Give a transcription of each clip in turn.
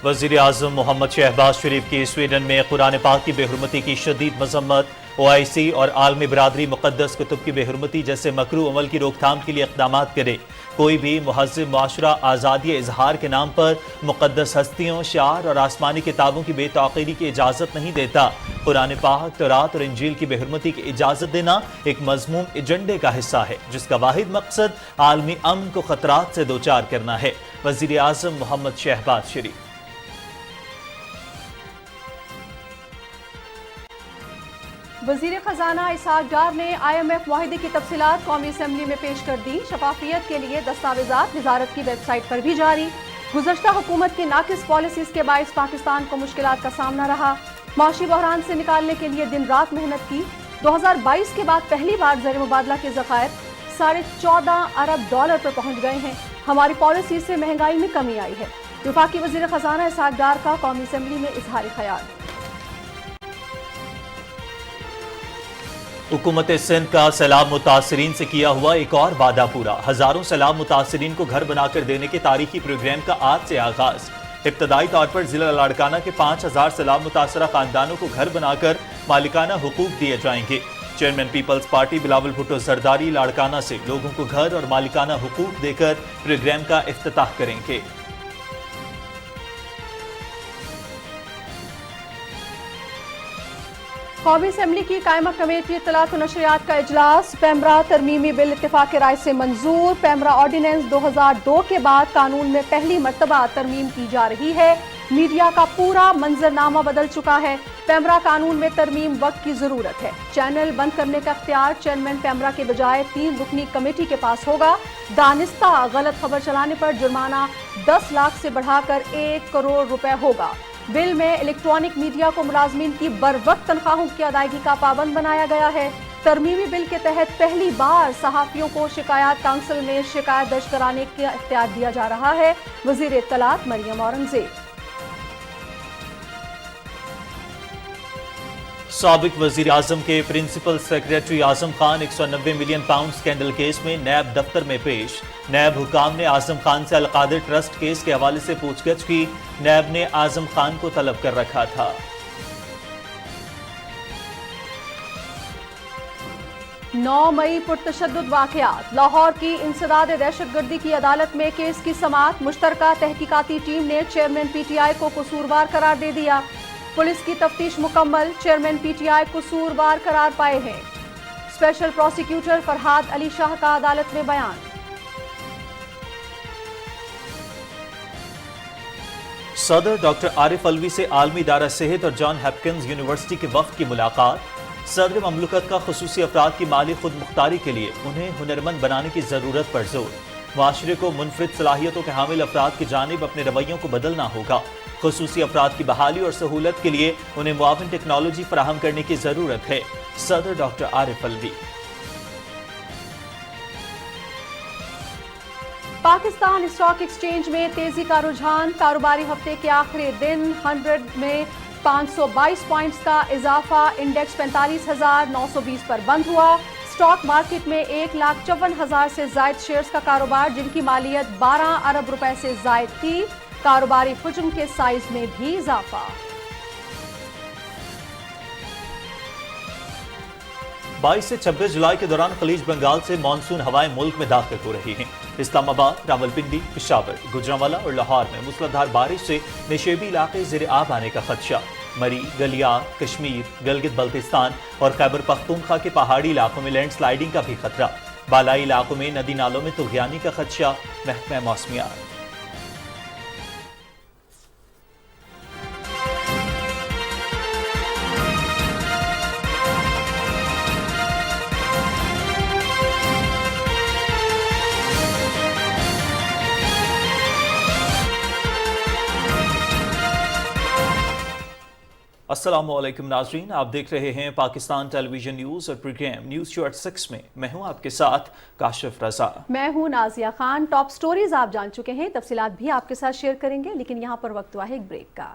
وزیر اعظم محمد شہباز شریف کی سویڈن میں قرآن پاک کی بے حرمتی کی شدید مذمت۔ OIC اور عالمی برادری مقدس کتب کی بے حرمتی جیسے مکروہ عمل کی روک تھام کے لیے اقدامات کرے۔ کوئی بھی مہذب معاشرہ آزادی اظہار کے نام پر مقدس ہستیوں، شعار اور آسمانی کتابوں کی بے توقیری کی اجازت نہیں دیتا۔ قرآن پاک، تورات اور انجیل کی بے حرمتی کی اجازت دینا ایک مذموم ایجنڈے کا حصہ ہے جس کا واحد مقصد عالمی امن کو خطرات سے دوچار کرنا ہے۔ وزیر اعظم محمد شہباز شریف۔ وزیر خزانہ اسحاق ڈار نے IMF معاہدے کی تفصیلات قومی اسمبلی میں پیش کر دی۔ شفافیت کے لیے دستاویزات وزارت کی ویب سائٹ پر بھی جاری۔ گزشتہ حکومت کی ناقص پالیسیز کے باعث پاکستان کو مشکلات کا سامنا رہا۔ معاشی بحران سے نکالنے کے لیے دن رات محنت کی۔ 2022 کے بعد پہلی بار زر مبادلہ کے ذخائر $14.5 ارب پر پہنچ گئے ہیں۔ ہماری پالیسی سے مہنگائی میں کمی آئی ہے۔ وفاقی وزیر خزانہ اسحاق ڈار کا قومی اسمبلی میں اظہار خیال۔ حکومت سندھ کا سیلاب متاثرین سے کیا ہوا ایک اور وعدہ پورا۔ ہزاروں سیلاب متاثرین کو گھر بنا کر دینے کے تاریخی پروگرام کا آج سے آغاز۔ ابتدائی طور پر ضلع لاڑکانہ کے 5000 سیلاب متاثرہ خاندانوں کو گھر بنا کر مالکانہ حقوق دیے جائیں گے۔ چیئرمین پیپلز پارٹی بلاول بھٹو زرداری لاڑکانہ سے لوگوں کو گھر اور مالکانہ حقوق دے کر پروگرام کا افتتاح کریں گے۔ قومی اسمبلی کی قائمہ کمیٹی اطلاعات و نشریات کا اجلاس۔ پیمرا ترمیمی بل اتفاق رائے سے منظور۔ پیمرا آرڈیننس 2002 کے بعد قانون میں پہلی مرتبہ ترمیم کی جا رہی ہے۔ میڈیا کا پورا منظرنامہ بدل چکا ہے۔ پیمرا قانون میں ترمیم وقت کی ضرورت ہے۔ چینل بند کرنے کا اختیار چیئرمین پیمرا کے بجائے 3 رکنی کمیٹی کے پاس ہوگا۔ دانستہ غلط خبر چلانے پر جرمانہ 10 لاکھ سے بڑھا کر 1 کروڑ روپے ہوگا۔ بل میں الیکٹرانک میڈیا کو ملازمین کی بروقت تنخواہوں کی ادائیگی کا پابند بنایا گیا ہے۔ ترمیمی بل کے تحت پہلی بار صحافیوں کو شکایات کونسل میں شکایت درج کرانے کا اختیار دیا جا رہا ہے۔ وزیر اطلاعات مریم اورنگزیب۔ سابق وزیر اعظم کے principal secretary Azam Khan 190 million pound scandal case میں نیب دفتر میں پیش۔ نیب حکام نے اعظم خان سے القادر ٹرسٹ کیس کے حوالے سے پوچھ گچھ کی۔ نیب نے اعظم خان کو طلب کر رکھا تھا۔ 9 مئی پرتشدد واقعات۔ لاہور کی انسداد دہشت گردی کی عدالت میں کیس کی سماعت۔ مشترکہ تحقیقاتی ٹیم نے چیئرمین PTI کو قصوروار قرار دے دیا۔ پولیس کی تفتیش مکمل۔ چیئرمین PTI قصوروار قرار پائے ہیں۔ اسپیشل پروسیکیوٹر فرحاد علی شاہ کا عدالت میں بیان۔ صدر ڈاکٹر عارف علوی سے عالمی ادارہ صحت اور جان ہاپکنز یونیورسٹی کے وفد کی ملاقات۔ صدر مملکت کا خصوصی افراد کی مالی خود مختاری کے لیے انہیں ہنرمند بنانے کی ضرورت پر زور۔ معاشرے کو منفرد صلاحیتوں کے حامل افراد کی جانب اپنے رویوں کو بدلنا ہوگا۔ خصوصی افراد کی بحالی اور سہولت کے لیے انہیں معاون ٹیکنالوجی فراہم کرنے کی ضرورت ہے۔ صدر doctor Arif Alvi. Pakistan stock exchange میں تیزی کا رجحان۔ کاروباری ہفتے کے آخری دن 100 میں 522 پوائنٹس کا اضافہ۔ انڈیکس 45,920 پر بند ہوا۔ اسٹاک مارکیٹ میں 1,54,000 سے زائد شیئرز کا کاروبار جن کی مالیت 12 ارب روپے سے زائد تھی۔ کاروباری حجم کے سائز میں بھی اضافہ۔ 22 سے 26 جولائی کے دوران خلیج بنگال سے مانسون ہوائیں ملک میں داخل ہو رہی ہیں۔ اسلام آباد، راولپنڈی، پشاور، گوجرانوالہ اور لاہور میں موسلادھار بارش سے نشیبی علاقے زیر آب آنے کا خدشہ۔ مری، گلیار، کشمیر، گلگت بلتستان اور خیبر پختونخوا کے پہاڑی علاقوں میں لینڈ سلائیڈنگ کا بھی خطرہ۔ بالائی علاقوں میں ندی نالوں میں طغیانی کا خدشہ۔ محکمہ موسمیات۔ السلام علیکم ناظرین، آپ دیکھ رہے ہیں پاکستان ٹیلی ویژن نیوز اور پروگرام نیوز شو 6 میں میں ہوں آپ کے ساتھ کاشف رضا۔ میں ہوں نازیہ خان۔ ٹاپ سٹوریز آپ جان چکے ہیں، تفصیلات بھی آپ کے ساتھ شیئر کریں گے، لیکن یہاں پر وقت ہوا ہے ایک بریک کا۔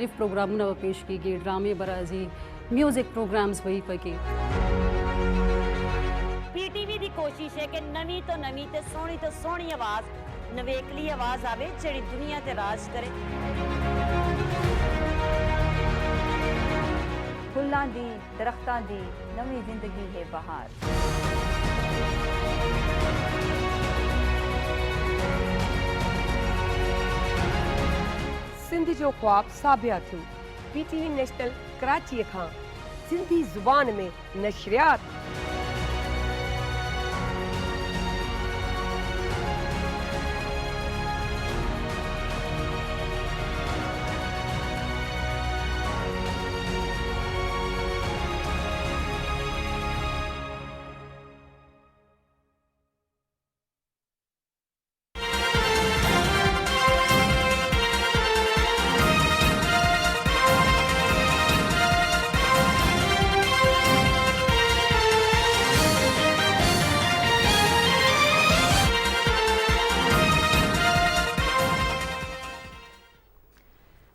मुख्तलिफ प्रोग्रामों पेश की गई, ड्रामे बराजी, म्यूजिक प्रोग्राम्स वही पके। पीटीवी की कोशिश है कि नवी तो सोहनी आवाज़, नवेकली आवाज़ आवे जिहड़ी दुनिया ते राज करे। फुल्लां दी, दरख्तां दी नवी जिंदगी है बहार। सिंध जो ख्वाब साबिया थियो। पीटीवी नेशनल कराची खां सिंधी ज़ुबान में नशरियात।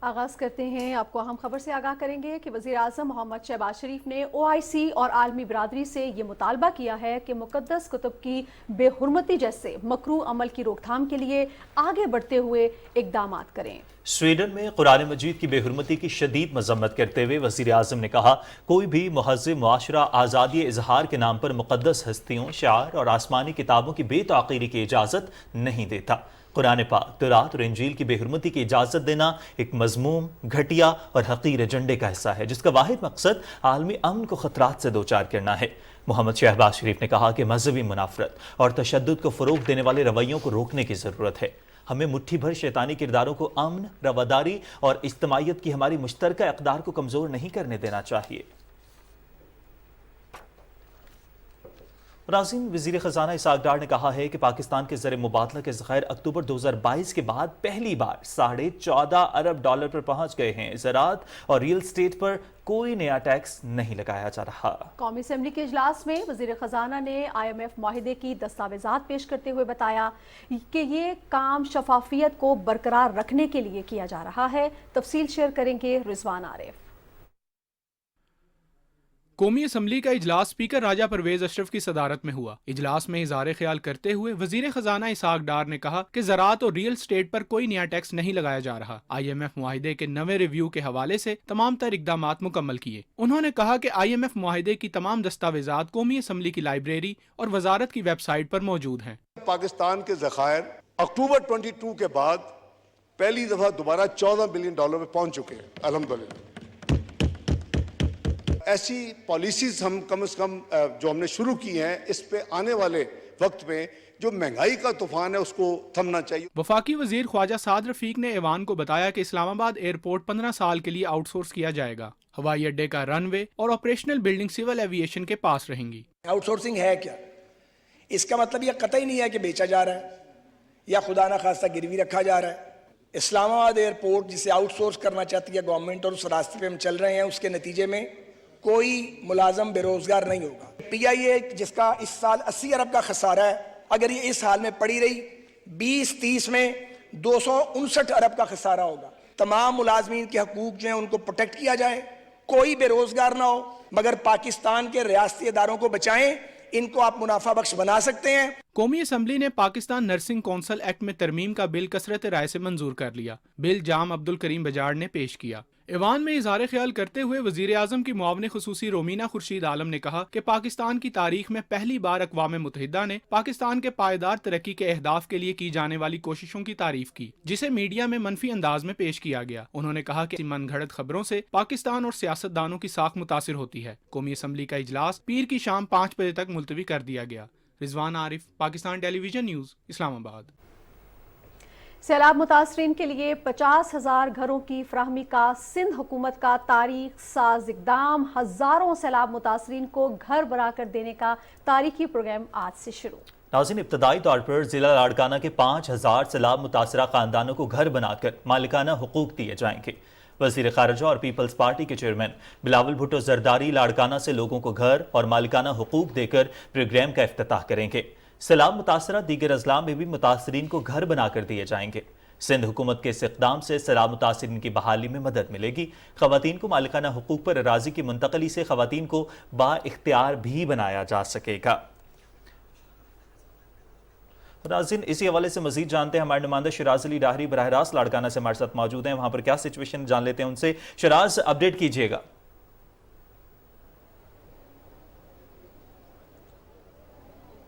आगाज़ करते हैं, आपको अहम खबर से आगाह करेंगे कि वज़ीर आज़म मोहम्मद शहबाज शरीफ ने OIC और आलमी बिरादरी से ये मुतालबा किया है कि मुक़द्दस कुतुब की बेहुरमती जैसे मकरूह अमल की रोकथाम के लिए आगे बढ़ते हुए इक़दामात करें। स्वीडन में कुरान मजीद की बेहुरमती की शदीद मजम्मत करते हुए वज़ीर आज़म ने कहा, कोई भी मुहज़्ज़िब मुआशरा आज़ादी इजहार के नाम पर मुक़द्दस हस्तियों, शार और आसमानी किताबों की बेताक़ीरी की इजाज़त नहीं देता। कुरान पाक, तौरात और इंजील की बेहुरमती की इजाज़त देना एक मज़मूम, घटिया और हक़ीर एजेंडे का हिस्सा है, जिसका वाहिद मकसद आलमी अमन को ख़तरात से दोचार करना है। मोहम्मद शहबाज शरीफ ने कहा कि मजहबी मुनाफरत और तशद्दुद को फ़रोग़ देने वाले रवैयों को रोकने की ज़रूरत है। हमें मुट्ठी भर शैतानी किरदारों को अमन, रवादारी और इज्तिमाइयत की हमारी मुश्तरका इक़दार को कमज़ोर नहीं करने देना चाहिए। नाज़रीन, वज़ीर ख़ज़ाना इसहाक़ डार ने कहा है कि पाकिस्तान के ज़र मुबादला के ज़ख़ायर अक्टूबर 2022 के बाद पहली बार $14.5 अरब पर पहुँच गए हैं। ज़राअत और रियल स्टेट पर कोई नया टैक्स नहीं लगाया जा रहा। कौमी असम्बली के इजलास में वज़ीर ख़ज़ाना ने IMF मुआहिदे की दस्तावेज़ात पेश करते हुए बताया कि ये काम शफाफियत को बरकरार रखने के लिए किया जा रहा है। तफसील शेयर करेंगे रिजवान आरिफ। कौमी असम्बली का इजलास स्पीकर राजा परवेज अशरफ की सदारत में हुआ। इजलास में इज़हार ख्याल करते हुए वज़ीर ख़ज़ाना इसहाक़ डार ने कहा कि ज़राअत और रियल स्टेट पर कोई नया टैक्स नहीं लगाया जा रहा। IMF मुआहिदे के नवे रिव्यू के हवाले से तमाम तर इक़दामात मुकम्मल किए। उन्होंने कहा कि IMF मुआहिदे की तमाम दस्तावेज़ात कौमी असम्बली की लाइब्रेरी और वजारत की वेबसाइट पर मौजूद हैं। पाकिस्तान के ज़ख़ायर अक्टूबर 22 के बाद पहली दफ़ा दोबारा $14 बिलियन में पहुँच चुके हैं, अल्हम्दुलिल्लाह। ऐसी पॉलिसीज हम कम से कम जो हमने शुरू की हैं, इस पे आने वाले वक्त में जो महंगाई का तूफान है उसको थमना चाहिए। वफाकी वजीर ख्वाजा साद रफीक ने ऐवान को बताया कि इस्लामाबाद एयरपोर्ट 15 साल के लिए आउटसोर्स किया जाएगा। हवाई अड्डे का रनवे और ऑपरेशनल बिल्डिंग सिविल एविएशन के पास रहेंगी। आउटसोर्सिंग है क्या? इसका मतलब यह कतई नहीं है कि बेचा जा रहा है या खुदा ना खास्ता गिरवी रखा जा रहा है। इस्लामाबाद एयरपोर्ट जिसे आउटसोर्स करना चाहती है गवर्नमेंट और उस रास्ते पे हम चल रहे हैं, उसके नतीजे में कोई मुलाजम बेरोजगार नहीं होगा। PIA जिसका इस साल 80 अरब का खसारा है, अगर ये इस हाल में पड़ी रही 20-30 में 259 अरब का खसारा होगा। तमाम मुलाजमीन के हकूक जो हैं उनको प्रोटेक्ट किया जाए, कोई बेरोजगार ना हो, मगर पाकिस्तान के रियासती इदारों को बचाएं। इनको आप मुनाफा बख्श बना सकते हैं। कौमी असम्बली ने पाकिस्तान नर्सिंग कौंसल एक्ट में तरमीम का बिल कसरत राय से मंजूर कर लिया। बिल जाम अब्दुल करीम बजाड़ ने पेश किया। ऐवान में इज़हार ख्याल करते हुए वज़ीर आज़म की मुआविन खुसूसी रोमीना खुर्शीद आलम ने कहा कि पाकिस्तान की तारीख में पहली बार अक़वाम मुत्तहिदा ने पाकिस्तान के पायदार तरक्की के अहदाफ के लिए की जाने वाली कोशिशों की तारीफ की, जिसे मीडिया में मनफी अंदाज में पेश किया गया। उन्होंने कहा कि मनगढ़ंत खबरों से पाकिस्तान और सियासतदानों की साख मुतासिर होती है। कौमी असम्बली का इजलास पीर की शाम 5 बजे तक मुलतवी कर दिया गया। Rizwan Arif, Pakistan television news, Islamabad. सैलाब मुतासरीन के लिए 50,000 घरों की फराहमी का सिंध हुकूमत का तारीख साज इक़दाम। हज़ारों सैलाब मुतासरीन को घर बनाकर देने का तारीखी प्रोग्राम आज से शुरू। नाज़रीन, इब्तदाई तौर पर जिला लाड़काना के 5,000 सैलाब मुतासरा खानदानों को घर बनाकर मालिकाना हुकूक दिए जाएंगे। वज़ीर ख़ारिजा और पीपल्स पार्टी के चेयरमैन बिलावल भुट्टो जरदारी लाड़काना से लोगों को घर और मालिकाना हुकूक देकर प्रोग्राम का इफ्तिताह करेंगे। सैलाब मुतासरा दीगर अजला में भी मुतासरीन को घर बनाकर दिए जाएंगे। सिंध हुकूमत के इस इक़दाम से सैलाब मुतासिरीन की बहाली में मदद मिलेगी। ख़वातीन को मालिकाना हुकूक पर अराज़ी की मुंतकली से ख़वातीन को बाइख्तियार भी बनाया जा सकेगा। नाज़रीन, इसी हवाले से मजीद जानते हैं हमारे नुमाइंदा शिराज अली डाहरी बराह रास्त लाड़काना से हमारे साथ मौजूद हैं। वहां पर क्या सिचुएशन जान लेते हैं उनसे। शिराज, अपडेट कीजिएगा।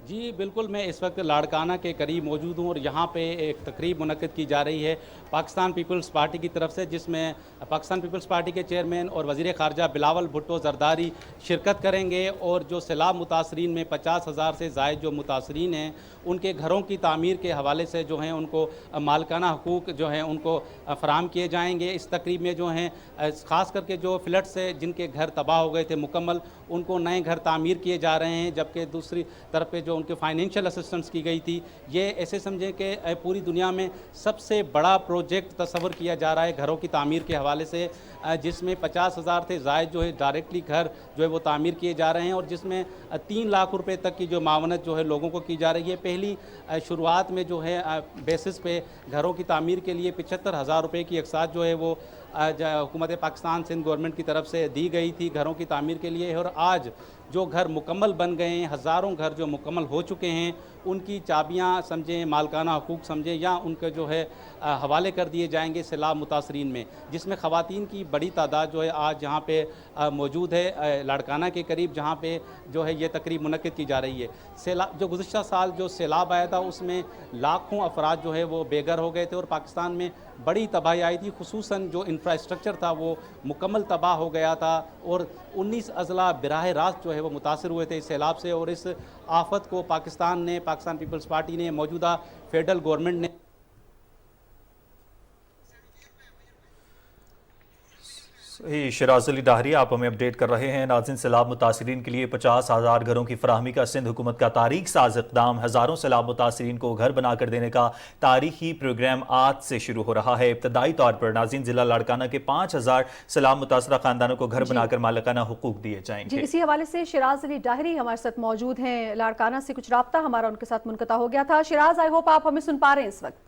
जी बिल्कुल, मैं इस वक्त लाड़काना के करीब मौजूद हूँ और यहाँ पे एक तकरीब मुनक्किद की जा रही है पाकिस्तान पीपल्स पार्टी की तरफ से, जिसमें पाकिस्तान पीपल्स पार्टी के चेयरमैन और वज़ीर ख़ारजा बिलावल भुट्टो ज़रदारी शिरकत करेंगे और जो सैलाब मुतासरीन में 50,000 से ज़ायद जो मुतासरीन हैं उनके घरों की तामीर के हवाले से जो हैं उनको मालिकाना हकूक़ जो हैं उनको फ़राहम किए जाएंगे। इस तकरीब में जो हैं ख़ास करके जो फ्लड से जिनके घर तबाह हो गए थे मुकम्मल, उनको नए घर तामीर किए जा रहे हैं, जबकि दूसरी तरफ पे जो उनके फाइनेंशियल असिस्टेंस की गई थी, ये ऐसे समझें कि पूरी दुनिया में सबसे बड़ा प्रोजेक्ट तस्वर किया जा रहा है घरों की तामीर के हवाले से, जिसमें 50,000 से ज़ायद जो है डायरेक्टली घर जो है वो तामीर किए जा रहे हैं और जिसमें 3 लाख रुपए तक की जो मावनत जो है लोगों को की जा रही है। पहली शुरुआत में जो है बेसिस पे घरों की तामीर के लिए 75,000 रुपये की अक़सात जो है वो हुकूमत पाकिस्तान सिंध गवर्नमेंट की तरफ से दी गई थी घरों की तामीर के लिए, और आज जो घर मुकम्मल बन गए हैं, हज़ारों घर जो मुकम्मल हो चुके हैं, उनकी चाबियां समझें, मालकाना हकूक़ समझें या उनके जो है हवाले कर दिए जाएंगे सैलाब मुतासरीन में, जिसमें ख़वातीन की बड़ी तादाद जो है आज यहाँ पे मौजूद है लाड़काना के करीब, जहाँ पे जो है ये तकरीब मुनक्किद की जा रही है। सैलाब जो गुज़िश्ता साल जो सैलाब आया था उसमें लाखों अफराद जो है वो बेघर हो गए थे और पाकिस्तान में बड़ी तबाही आई थी, खुसूसन जो इंफ्रास्ट्रक्चर था वो मुकम्मल तबाह हो गया था और 19 अज़ला बराह रास्त जो है वो मुतासर हुए थे इस सैलाब से। और इस आफत को पाकिस्तान पीपल्स पार्टी ने, मौजूदा फेडरल गवर्नमेंट ने शिराज अली डाहरी आप हमें अपडेट कर रहे हैं। नाज़रीन, सैलाब मुतासरीन के लिए 50,000 घरों की फराहमी का सिंध हुकूमत का तारीख साज इक़दाम, हज़ारों सैलाब मुतासरीन को घर बनाकर देने का तारीखी प्रोग्राम आज से शुरू हो रहा है। इब्तदाई तौर पर नाज़रीन ज़िला लाड़काना के 5,000 सैलाब मुतासरा ख़ानदानों को घर बनाकर मालिकाना हुकूक दिए जाएंगे। जी, इसी हवाले से शिराज अली डाहरी हमारे साथ मौजूद हैं। लाड़काना से कुछ राब्ता हमारा उनके साथ मुनक़ता हो गया था। शिराज, आई होप आप हमें सुन पा रहे हैं इस वक्त।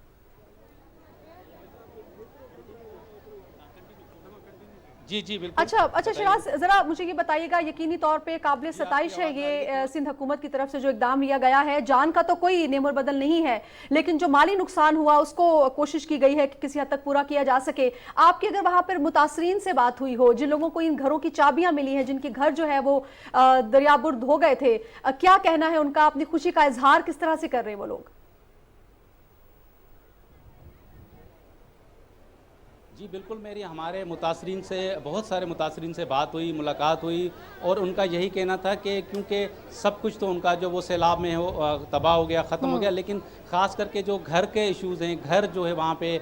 जी बिल्कुल। अच्छा शिराज, जरा मुझे ये बताइएगा, यकीनी तौर पे काबिल सताइश है ये सिंध हुकूमत की तरफ से जो इकदाम लिया गया है। जान का तो कोई नेमर बदल नहीं है, लेकिन जो माली नुकसान हुआ उसको कोशिश की गई है कि किसी हद तक पूरा किया जा सके। आपकी अगर वहां पर मुतासरीन से बात हुई हो, जिन लोगों को इन घरों की चाबियां मिली हैं, जिनके घर जो है वो दरियाबुर्द हो गए थे, क्या कहना है उनका? अपनी खुशी का इजहार किस तरह से कर रहे हैं वो लोग? जी बिल्कुल, मेरी हमारे मुतासरीन से, बहुत सारे मुतासरीन से बात हुई, मुलाकात हुई और उनका यही कहना था कि क्योंकि सब कुछ तो उनका जो वो सैलाब में हो तबाह हो गया, ख़त्म हो गया, लेकिन ख़ास करके जो घर के इश्यूज़ हैं, घर जो है वहाँ पे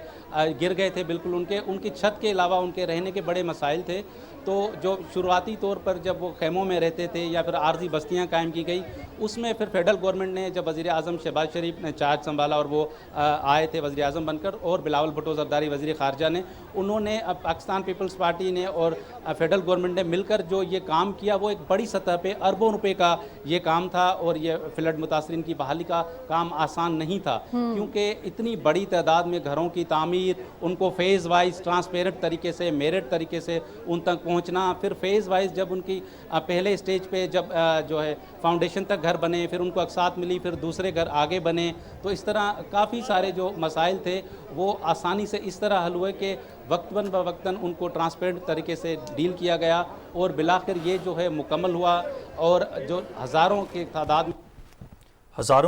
गिर गए थे बिल्कुल, उनकी छत के अलावा उनके रहने के बड़े मसाइल थे। तो जो शुरुआती तौर पर जब वो खैमों में रहते थे या फिर आर्जी बस्तियाँ कायम की गई, उसमें फिर फेडरल गवर्नमेंट ने, जब वज़ीर आज़म शहबाज शरीफ ने चार्ज संभाला और वो आए थे वज़ीर आज़म बनकर, और बिलावल भुट्टो ज़रदारी वज़ीर ख़ारजा ने, उन्होंने पाकिस्तान पीपल्स पार्टी ने और फेडरल गवर्नमेंट ने मिलकर जो ये काम किया, वो एक बड़ी सतह पे अरबों रुपए का ये काम था और ये फ्लड मुतासरीन की बहाली का काम आसान नहीं था, क्योंकि इतनी बड़ी तादाद में घरों की तामीर, उनको फेज़ वाइज ट्रांसपेरेंट तरीके से, मेरिट तरीके से उन तक पहुंचना, फिर फेज़ वाइज जब उनकी पहले स्टेज पे जब जो है फाउंडेशन तक घर बने, फिर उनको अक़सात मिली, फिर दूसरे घर आगे बने, तो इस तरह काफ़ी सारे जो मसाइल थे वो आसानी से इस तरह हल हुए कि वक्तन ब वक्तन उनको ट्रांसपेरेंट तरीके से डील किया गया और बिलाखिर ये जो है मुकम्मल हुआ और जो हज़ारों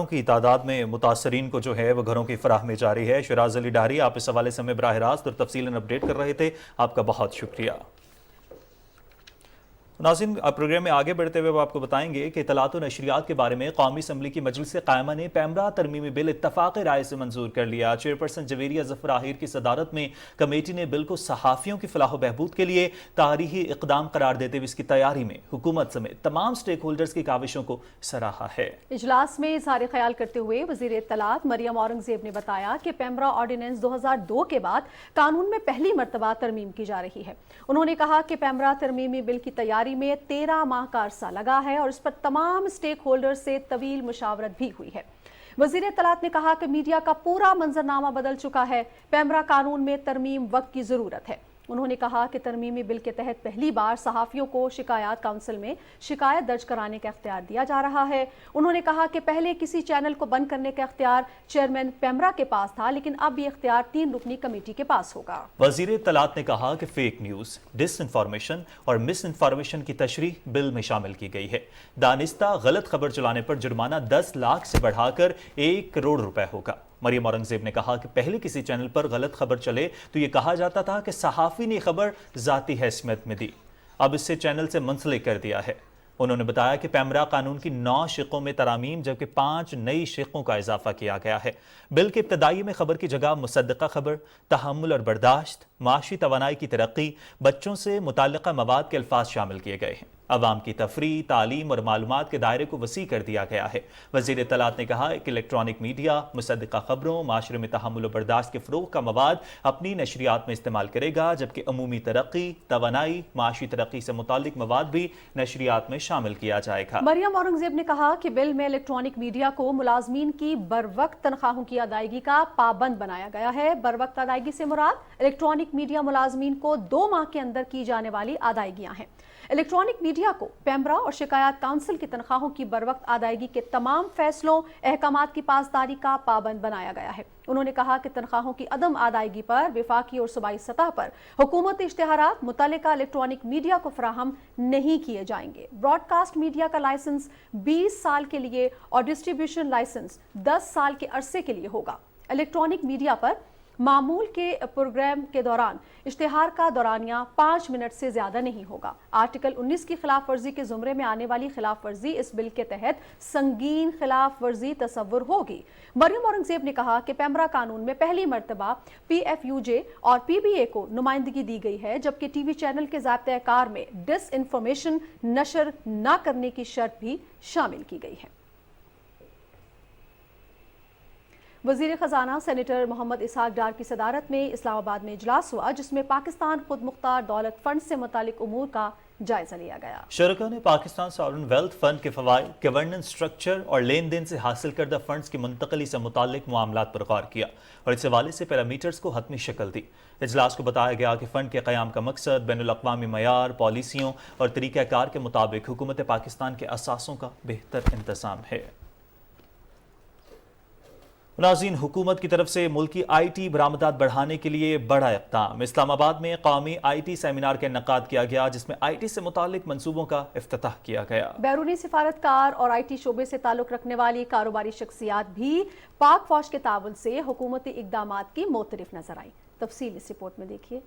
की तादाद में मुतासरीन को जो है वो घरों की फराहमी जारी है। शिराज अली डाहरी, आप इस हवाले से हमें बराह रास्त और तफसीलन अपडेट कर रहे थे, आपका बहुत शुक्रिया। नाज़रीन, प्रोग्राम में आगे बढ़ते हुए आपको बताएंगे कि इत्तलात और नशरियात के बारे में कौमी असम्बली की मजलिस कायमा ने पैमरा तरमीमी बिल इत्तफाक राय से मंजूर कर लिया। चेयरपर्सन जवेरिया ज़फ़र आहिर की सदारत में कमेटी ने बिल को सहाफ़ियों की फलाह बहबूद के लिए तारीखी इक़दाम करार देते हुए इसकी तैयारी में हुकूमत समेत तमाम स्टेक होल्डर्स की काविशों को सराहा है। इजलास में इज़हार ख्याल करते हुए वज़ीर इत्तलात मरियम औरंगज़ेब ने बताया कि पैमरा ऑर्डिनेंस 2002 के बाद कानून में पहली मरतबा तरमीम की जा रही है। उन्होंने कहा कि पैमरा तरमीमी बिल की तैयारी में 13 माह का अरसा लगा है और इस पर तमाम स्टेक होल्डर से तवील मुशावरत भी हुई है। वज़ीर इत्तलात ने कहा कि मीडिया का पूरा मंजरनामा बदल चुका है। पैमरा कानून में तरमीम वक्त की ज़रूरत है। उन्होंने कहा कि तरमीमी बिल के तहत पहली बार सहाफ़ियों को शिकायत काउंसिल में शिकायत दर्ज कराने का इख्तियार दिया जा रहा है। उन्होंने कहा कि पहले किसी चैनल को बंद करने का इख्तियार चेयरमैन पैमरा के पास था, लेकिन अब ये इख्तियार 3 रुकनी कमेटी के पास होगा। वज़ीर इत्तलात ने कहा कि फेक न्यूज़, डिसइंफॉर्मेशन और मिस इन्फॉर्मेशन की तशरीह बिल में शामिल की गई है। दानिस्ता गलत खबर चलाने पर जुर्माना 10 लाख से बढ़ाकर 1 करोड़ रुपए होगा। मरियम औरंगजेब ने कहा कि पहले किसी चैनल पर गलत खबर चले तो ये कहा जाता था कि सहाफ़ी ने खबर ज़ाती हैसियत में दी, अब इससे चैनल से मुंसलिक कर दिया है। उन्होंने बताया कि पैमरा कानून की 9 शिकों में तरामीम जबकि 5 नई शिकों का इजाफा किया गया है। बिल के इब्तदाई में खबर की जगह मुसद्दक़ा खबर, तहम्मुल और बर्दाश्त, माशी तवानाई की तरक्की, बच्चों से मुताल्लिक़ा मवाद के अल्फाज शामिल किए गए हैं। अवाम की तफरीह, तालीम और मालूमात के दायरे को वसी कर दिया गया है। वज़ीर इत्तलात ने कहा कि इलेक्ट्रॉनिक मीडिया मुसद्दक़ा खबरों, माशरे में तहम्मुल और बर्दाश्त के फ़रोग़ का मवाद अपनी नशरियात में इस्तेमाल करेगा, जबकि अमूमी तरक्की, तवानाई, माशी तरक्की से मुताल्लिक मवाद भी नशरियात में शामिल किया जाएगा। मरियम औरंगजेब ने कहा कि बिल में इलेक्ट्रॉनिक मीडिया को मुलाजमीन की बरवक्त तनख्वाहों की अदायगी का पाबंद बनाया गया है। बरवक्त अदायगी से मुराद इलेक्ट्रॉनिक मीडिया मुलाजमीन को 2 माह के अंदर की जाने वाली अदायगियां हैं। इलेक्ट्रॉनिक मीडिया को पैमरा और शिकायत काउंसिल की तनख्वाहों की बरवक्त अदायगी के तमाम फैसलों, अहकामात की पासदारी का पाबंद बनाया गया है। उन्होंने कहा कि तनख्वाहों की अदम अदायगी पर विफाकी और सूबाई सतह पर हुकूमती इश्तिहारात मुतल्लिका इलेक्ट्रॉनिक मीडिया को फराहम नहीं किए जाएंगे। ब्रॉडकास्ट मीडिया का लाइसेंस 20 साल के लिए और डिस्ट्रीब्यूशन लाइसेंस 10 साल के अरसे के लिए होगा। इलेक्ट्रॉनिक मीडिया पर मामूल के प्रोग्राम के दौरान इश्तिहार का दौरानिया 5 मिनट से ज्यादा नहीं होगा। आर्टिकल 19 की खिलाफ वर्जी के जुमरे में आने वाली खिलाफ वर्जी इस बिल के तहत संगीन खिलाफ वर्जी तस्वुर होगी। मरियम औरंगजेब ने कहा कि पैमरा कानून में पहली मर्तबा PFUJ और PBA को नुमाइंदगी दी गई है, जबकि टीवी चैनल के ज़ाब्ते कार में डिसइंफॉर्मेशन नशर न करने की शर्त भी शामिल की गई है। वज़ीर ख़जाना सेनेटर मोहम्मद इसहाक डार की सदारत में इस्लामाबाद में इजलास हुआ, जिसमें पाकिस्तान खुद मुख्तार दौलत फंड से मुतालिक उमूर का जायजा लिया गया। शरका ने पाकिस्तान सॉवरेन वेल्थ फंड के फवाइद, गवर्नेंस स्ट्रक्चर और लेन देन से हासिल करदा फंड्स की मुंतकली से मुतालिक मामलात पर गौर किया और इस हवाले से पैरामीटर्स को हतमी शक्ल दी। इजलास को बताया गया कि फ़ंड के क़याम का मकसद बैनुल-अक़वामी मयार, पॉलिसियों और तरीक़ाकार के मुताबिक हुकूमत पाकिस्तान के असासों का बेहतर इंतज़ाम है। नाज़रीन, हुकूमत की तरफ से मुल्की IT बरामदात बढ़ाने के लिए बड़ा इक़दाम। इस्लामाबाद में कौमी IT सेमिनार का इनकाद किया गया, जिसमें IT से मुतालिक मंसूबों का इफ्तिताह किया गया। बैरूनी सिफारतकार और IT शोबे से ताल्लुक़ रखने वाली कारोबारी शख्सियात भी पाक फौज के ताउन से हुकूमती इक़दामात की मोतरिफ नजर आई। तफसील इस रिपोर्ट में देखिए।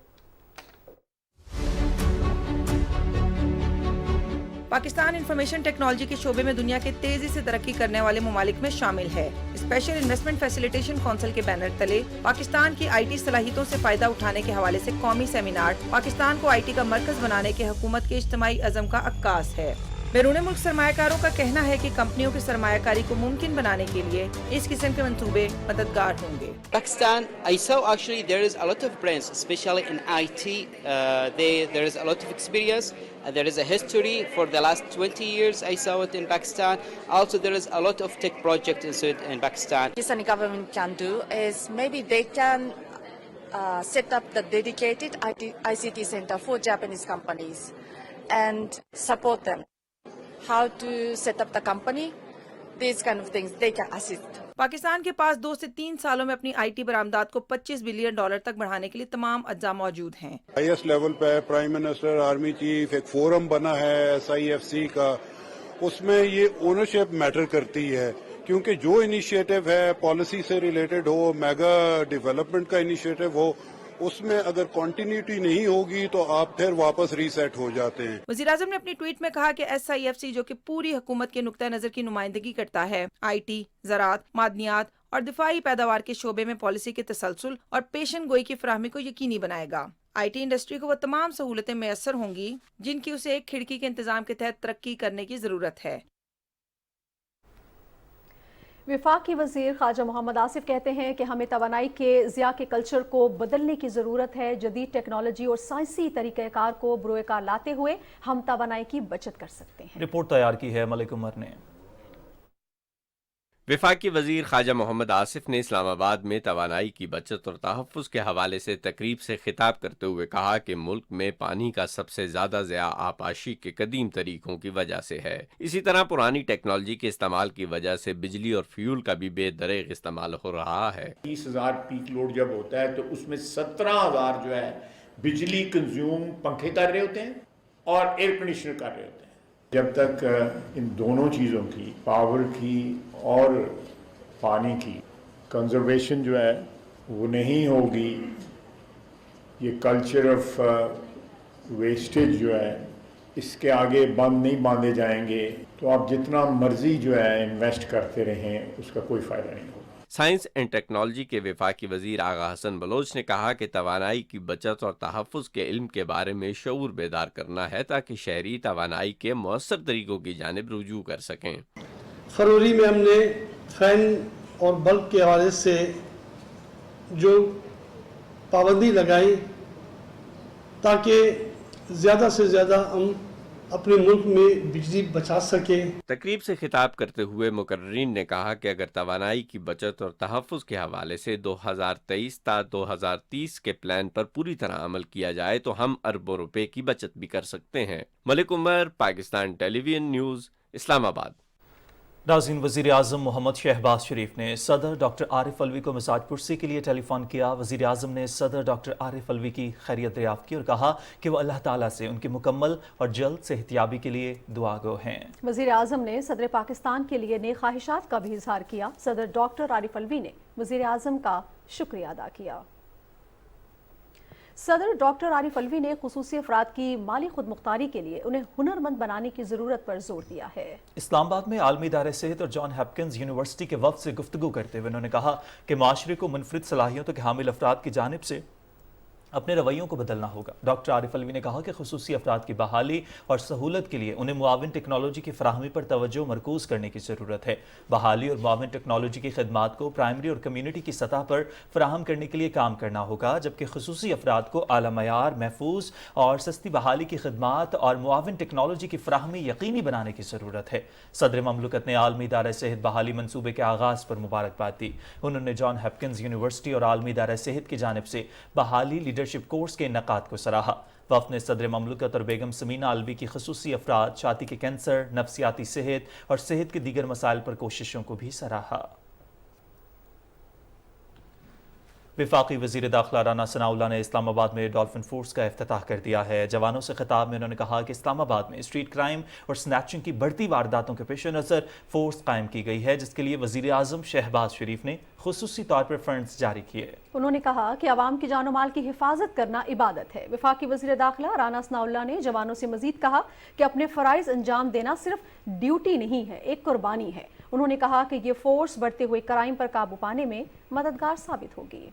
पाकिस्तान इंफॉर्मेशन टेक्नोलॉजी के शोबे में दुनिया के तेजी से तरक्की करने वाले ममालिक में शामिल है। स्पेशल इन्वेस्टमेंट फैसिलिटेशन काउंसिल के बैनर तले पाकिस्तान की IT सलाहियतों से फायदा उठाने के हवाले से कौमी सेमिनार पाकिस्तान को IT का मरकज बनाने के हुकूमत के इज्तिमाई अज़म का अक्कास है। बैरून मुल्क सरमायाकारों का कहना है कि कंपनियों की सरमायाकारी को मुमकिन बनाने के लिए इस किस्म के मंसूबे मददगार होंगे। Pakistan, I saw actually there is a lot of brands, especially in IT. There is a lot of experience. There is a history for the last 20 years. I saw it in Pakistan. Also, there is a lot of tech projects in Pakistan. Pakistani government can do is maybe they can set up the dedicated ICT center for Japanese companies and support them. How to set up the company, these kind of things they can assist. Pakistan के पास 2 से 3 सालों में अपनी IT बरामदात को $25 billion तक बढ़ाने के लिए तमाम अज्जा मौजूद हैं। हाईएस्ट लेवल पे प्राइम मिनिस्टर, आर्मी चीफ, एक फोरम बना है SIFC का, उसमें ये ओनरशिप मैटर करती है, क्योंकि जो इनिशिएटिव है पॉलिसी से रिलेटेड हो, मेगा डेवलपमेंट का इनिशिएटिव हो, उसमें अगर कंटिन्यूटी नहीं होगी तो आप फिर वापस रीसेट हो जाते हैं। वज़ीर आज़म ने अपनी ट्वीट में कहा कि SIFC जो कि पूरी हुकूमत के नुक्ता नजर की नुमाइंदगी करता है, IT, ज़राअत, मादनियात और दिफाई पैदावार के शोबे में पॉलिसी के तसलसल और पेशन गोई की फराहमी को यकीनी बनाएगा। IT इंडस्ट्री को वो तमाम सहूलतें मैसर होंगी जिनकी उसे एक खिड़की के इंतजाम के तहत तरक्की करने की जरूरत है। विफाकी वज़ीर ख्वाजा मोहम्मद आसिफ कहते हैं कि हमें तवानाई के ज़िया के कल्चर को बदलने की ज़रूरत है। जदीद टेक्नोलॉजी और साइंसी तरीक़ाकार को बरोए कार लाते हुए हम तवानाई की बचत कर सकते हैं। रिपोर्ट तैयार की है मलिक उमर ने। وفاقی وزیر خواجہ محمد آصف نے اسلام آباد میں توانائی کی بچت اور تحفظ کے حوالے سے تقریب سے خطاب کرتے ہوئے کہا کہ ملک میں پانی کا سب سے زیادہ ضیاع آبپاشی کے قدیم طریقوں کی وجہ سے ہے. اسی طرح پرانی ٹیکنالوجی کے استعمال کی وجہ سے بجلی اور فیول کا بھی بے دریغ استعمال ہو رہا ہے. 30,000 پیک لوڈ جب ہوتا ہے تو اس میں 17,000 جو ہے بجلی کنزیوم پنکھے کر رہے ہوتے ہیں اور ایئر کنڈیشنر کر رہے ہوتے ہیں. جب تک ان دونوں چیزوں کی، پاور کی اور پانی کی کنزرویشن جو ہے وہ نہیں ہوگی، یہ کلچر آف ویسٹیج جو ہے اس کے آگے بند نہیں باندھے جائیں گے تو آپ جتنا مرضی جو ہے انویسٹ کرتے رہیں اس کا کوئی فائدہ نہیں ہوگا. سائنس اینڈ ٹیکنالوجی کے وفاقی وزیر آغا حسن بلوچ نے کہا کہ توانائی کی بچت اور تحفظ کے علم کے بارے میں شعور بیدار کرنا ہے تاکہ شہری توانائی کے مؤثر طریقوں کی جانب رجوع کر سکیں. فروری میں ہم نے فین اور بلب کے حوالے سے جو پابندی لگائی تاکہ زیادہ سے زیادہ ہم اپنے ملک میں بجلی بچا سکیں. تقریب سے خطاب کرتے ہوئے مقررین نے کہا کہ اگر توانائی کی بچت اور تحفظ کے حوالے سے 2023 تا 2030 کے پلان پر پوری طرح عمل کیا جائے تو ہم اربوں روپے کی بچت بھی کر سکتے ہیں. ملک عمر، پاکستان ٹیلی ویژن نیوز، اسلام آباد. ناظرین، وزیر اعظم محمد شہباز شریف نے صدر ڈاکٹر عارف الوی کو مزاج پرسی کے لیے ٹیلی فون کیا. وزیر اعظم نے صدر ڈاکٹر عارف الوی کی خیریت دریافت کی اور کہا کہ وہ اللہ تعالیٰ سے ان کی مکمل اور جلد صحتیابی کے لیے دعا گو ہیں. وزیر اعظم نے صدر پاکستان کے لیے نیک خواہشات کا بھی اظہار کیا. صدر ڈاکٹر عارف الوی نے وزیر اعظم کا شکریہ ادا کیا. صدر ڈاکٹر عارف الوی نے خصوصی افراد کی مالی خود مختاری کے لیے انہیں ہنرمند بنانے کی ضرورت پر زور دیا ہے. اسلام آباد میں عالمی ادارے صحت اور جان ہاپکنز یونیورسٹی کے وفد سے گفتگو کرتے ہوئے انہوں نے کہا کہ معاشرے کو منفرد صلاحیتوں کے حامل افراد کی جانب سے اپنے رویوں کو بدلنا ہوگا. ڈاکٹر عارف الوی نے کہا کہ خصوصی افراد کی بحالی اور سہولت کے لیے انہیں معاون ٹیکنالوجی کی فراہمی پر توجہ مرکوز کرنے کی ضرورت ہے. بحالی اور معاون ٹیکنالوجی کی خدمات کو پرائمری اور کمیونٹی کی سطح پر فراہم کرنے کے لیے کام کرنا ہوگا، جبکہ خصوصی افراد کو اعلیٰ معیار، محفوظ اور سستی بحالی کی خدمات اور معاون ٹیکنالوجی کی فراہمی یقینی بنانے کی ضرورت ہے. صدر مملکت نے عالمی ادارہ صحت بحالی منصوبے کے آغاز پر مبارکباد دی. انہوں نے جان ہاپکنز یونیورسٹی اور عالمی ادارہ صحت کی جانب سے بحالی لیڈرشپ کورس کے انعقاد کو سراہا. وفد نے صدر مملکت اور بیگم سمینہ الوی کی خصوصی افراد، چھاتی کے کینسر، نفسیاتی صحت اور صحت کے دیگر مسائل پر کوششوں کو بھی سراہا. وفاقی وزیر داخلہ رانا ثناء اللہ نے اسلام آباد میں ڈالفن فورس کا افتتاح کر دیا ہے. جوانوں سے خطاب میں انہوں نے کہا کہ اسلام آباد میں اسٹریٹ کرائم اور سنیچنگ کی بڑھتی وارداتوں کے پیش نظر فورس قائم کی گئی ہے، جس کے لیے وزیر اعظم شہباز شریف نے خصوصی طور پر فنڈز جاری کیے. انہوں نے کہا کہ عوام کی جان و مال کی حفاظت کرنا عبادت ہے. وفاقی وزیر داخلہ رانا ثناء اللہ نے جوانوں سے مزید کہا کہ اپنے فرائض انجام دینا صرف ڈیوٹی نہیں ہے، ایک قربانی ہے. انہوں نے کہا کہ یہ فورس بڑھتے ہوئے کرائم پر قابو پانے میں مددگار ثابت ہوگی.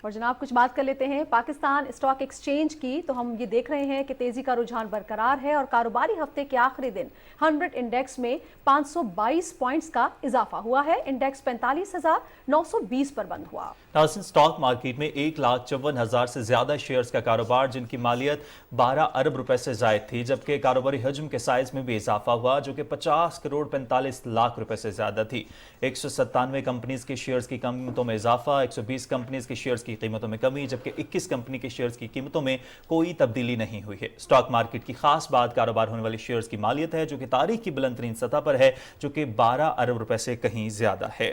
اور جناب کچھ بات کر لیتے ہیں پاکستان اسٹاک ایکسچینج کی. تو ہم یہ دیکھ رہے ہیں کہ تیزی کا رجحان برقرار ہے اور کاروباری ہفتے کے آخری دن 100 انڈیکس میں 522 پوائنٹس کا اضافہ ہوا ہے. انڈیکس 45,920 پر بند ہوا. ناظرین، اسٹاک مارکیٹ میں 1,54,000 سے زیادہ شیئرز کا کاروبار جن کی مالیت 12 ارب روپے سے زائد تھی، جبکہ کاروباری حجم کے سائز میں بھی اضافہ ہوا جو کہ 50 کروڑ 45 لاکھ روپے سے زیادہ تھی. 197 کمپنیز کے شیئرز کی قیمتوں میں اضافہ، 120 کمپنیز کے شیئرز کی قیمتوں میں کمی، جبکہ 21 کمپنی کے شیئرز کی قیمتوں میں کوئی تبدیلی نہیں ہوئی ہے. اسٹاک مارکیٹ کی خاص بات کاروبار ہونے والی شیئرز کی مالیت ہے جو کہ تاریخ کی بلند ترین سطح پر ہے، جو کہ 12 ارب روپے سے کہیں زیادہ ہے.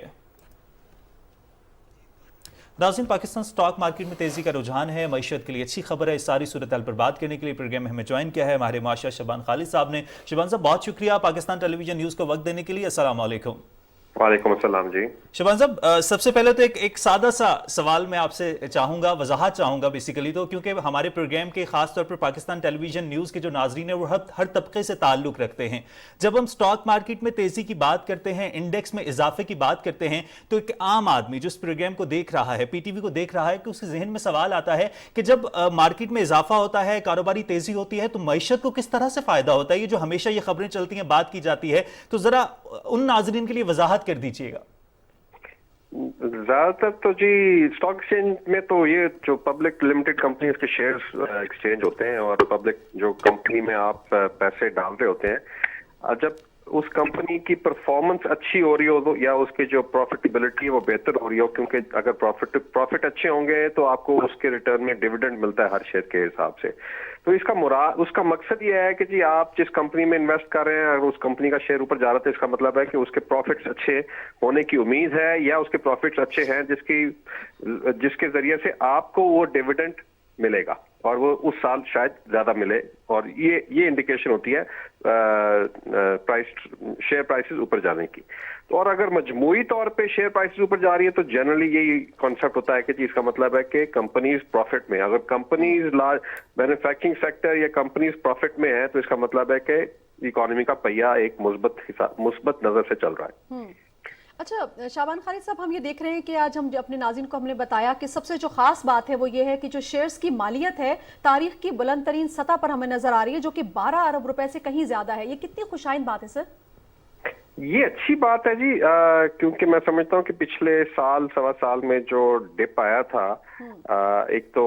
ناظرین، پاکستان سٹاک مارکیٹ میں تیزی کا رجحان ہے، معیشت کے لیے اچھی خبر ہے. اس ساری صورتحال پر بات کرنے کے لیے پروگرام میں ہمیں جوائن کیا ہے ہمارے معاشرہ شبان خالد صاحب نے. شبان صاحب، بہت شکریہ پاکستان ٹیلی ویژن نیوز کو وقت دینے کے لیے. السلام علیکم. وعلیکم السلام. جی شبان صاحب، سب سے پہلے تو ایک سادہ سا سوال میں آپ سے چاہوں گا، وضاحت چاہوں گا بیسیکلی تو، کیونکہ ہمارے پروگرام کے خاص طور پر پاکستان ٹیلی ویژن نیوز کے جو ناظرین ہیں وہ ہر طبقے سے تعلق رکھتے ہیں. جب ہم سٹاک مارکیٹ میں تیزی کی بات کرتے ہیں، انڈیکس میں اضافے کی بات کرتے ہیں، تو ایک عام آدمی جو اس پروگرام کو دیکھ رہا ہے، پی ٹی وی کو دیکھ رہا ہے، کہ اس کے ذہن میں سوال آتا ہے کہ جب مارکیٹ میں اضافہ ہوتا ہے، کاروباری تیزی ہوتی ہے، تو معیشت کو کس طرح سے فائدہ ہوتا ہے؟ یہ جو ہمیشہ یہ خبریں چلتی ہیں، بات کی جاتی ہے، تو ذرا ان ناظرین کے لیے وضاحت کر دیجیے گا. زیادہ تر تو جی اسٹاک ایکسچینج میں تو یہ جو پبلک لمیٹڈ کمپنیز کے شیئرز ایکسچینج ہوتے ہیں اور پبلک جو کمپنی میں آپ پیسے ڈال رہے ہوتے ہیں، جب उस कंपनी की परफॉर्मेंस अच्छी हो रही हो या उसके जो प्रॉफिटेबिलिटी है वो बेहतर हो रही हो, क्योंकि अगर प्रॉफिट अच्छे होंगे तो आपको उसके रिटर्न में डिविडेंड मिलता है हर शेयर के हिसाब से। तो उसका मकसद ये है कि जी आप जिस कंपनी में इन्वेस्ट कर रहे हैं, अगर उस कंपनी का शेयर ऊपर जा रहा है तो इसका मतलब है कि उसके प्रॉफिट्स अच्छे होने की उम्मीद है, या उसके प्रॉफिट्स अच्छे हैं जिसके जरिए से आपको वो डिविडेंड मिलेगा और वो उस साल शायद ज्यादा मिले, और ये इंडिकेशन होती है शेयर प्राइसेस ऊपर जाने की। तो और अगर मजमूई तौर पे शेयर प्राइसेस ऊपर जा रही है तो जनरली यही कॉन्सेप्ट होता है कि जी इसका मतलब है कि कंपनीज प्रॉफिट में, अगर कंपनीज लार्ज मैन्युफैक्चरिंग सेक्टर या कंपनीज प्रॉफिट में है तो इसका मतलब है कि इकोनॉमी का पहिया एक मुस्बत नजर से चल रहा है। अच्छा शाबान खालिद साहब, हम ये देख रहे हैं कि आज हम अपने नाज़रीन को हमने बताया कि सबसे जो खास बात है वो ये है कि जो शेयर्स की मालियत है तारीख की बुलंद तरीन सतह पर हमें नजर आ रही है, जो कि 12 अरब रुपए से कहीं ज्यादा है। ये कितनी खुशाइन बात है सर? ये अच्छी बात है जी, क्योंकि मैं समझता हूँ कि पिछले साल सवा साल में जो डिप आया था, एक तो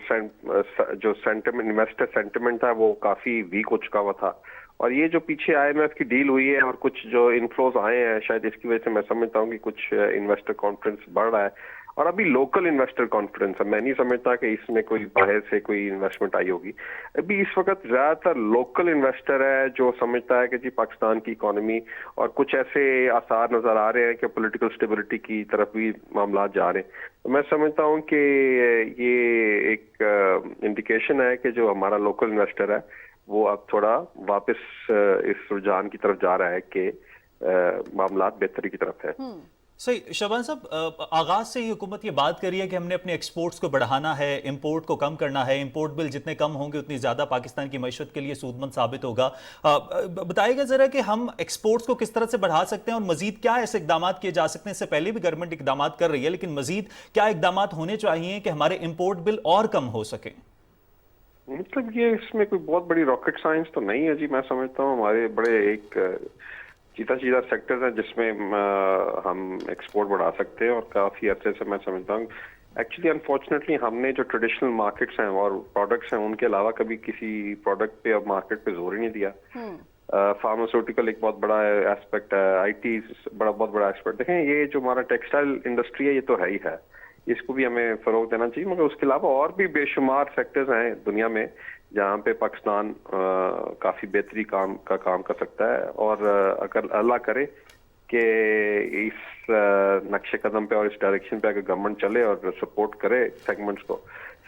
जो सेंटिमेंट, इन्वेस्टर सेंटिमेंट था वो काफी वीक हो चुका हुआ था, और ये जो पीछे IMF की डील हुई है और कुछ जो इनफ्लोज आए हैं, शायद इसकी वजह से मैं समझता हूँ कि कुछ इन्वेस्टर कॉन्फिडेंस बढ़ रहा है। और अभी लोकल इन्वेस्टर कॉन्फिडेंस है, मैं नहीं समझता कि इसमें कोई बाहर से कोई इन्वेस्टमेंट आई होगी। अभी इस वक्त ज्यादातर लोकल इन्वेस्टर है जो समझता है कि जी पाकिस्तान की इकोनॉमी, और कुछ ऐसे आसार नजर आ रहे हैं कि पॉलिटिकल स्टेबिलिटी की तरफ भी मामला जा रहे हैं। तो मैं समझता हूँ कि ये एक इंडिकेशन है कि जो हमारा लोकल इन्वेस्टर है वो अब थोड़ा वापस इस रुझान की तरफ जा रहा है कि मामला बेहतरी की तरफ है। सही। शबान साहब, आगाज से ही हुकूमत ये बात कर रही है कि हमने अपने एक्सपोर्ट्स को बढ़ाना है, इंपोर्ट को कम करना है, इंपोर्ट बिल जितने कम होंगे उतनी ज़्यादा पाकिस्तान की मईशत के लिए सूदमंद साबित होगा। बताइएगा ज़रा कि हम एक्सपोर्ट्स को किस तरह से बढ़ा सकते हैं और मजीद क्या ऐसे इकदाम किए जा सकते हैं? इससे पहले भी गवर्नमेंट इकदाम कर रही है, लेकिन मजीद क्या इकदाम होने चाहिए कि हमारे इंपोर्ट बिल और कम हो सके? मतलब ये इसमें कोई बहुत बड़ी रॉकेट साइंस तो नहीं है जी। मैं समझता हूँ हमारे बड़े एक सीधा सेक्टर्स हैं जिसमें हम एक्सपोर्ट बढ़ा सकते हैं, और काफ़ी अर्से से मैं समझता हूँ एक्चुअली अनफॉर्चुनेटली हमने जो ट्रेडिशनल मार्केट्स हैं और प्रोडक्ट्स हैं उनके अलावा कभी किसी प्रोडक्ट पे और मार्केट पे जोर ही नहीं दिया। फार्मास्यूटिकल एक बहुत बड़ा एस्पेक्ट है, IT बहुत बड़ा एस्पेक्ट। देखें ये जो हमारा टेक्सटाइल इंडस्ट्री है ये तो है ही है, इसको भी हमें फरोग देना चाहिए, मगर उसके अलावा और भी बेशुमार सेक्टर्स हैं दुनिया में जहाँ पे पाकिस्तान काफी बेहतरी काम कर सकता है। और अगर अल्लाह करे कि इस नक्शे कदम पे और इस डायरेक्शन पे अगर गवर्नमेंट चले और सपोर्ट करे सेगमेंट्स को,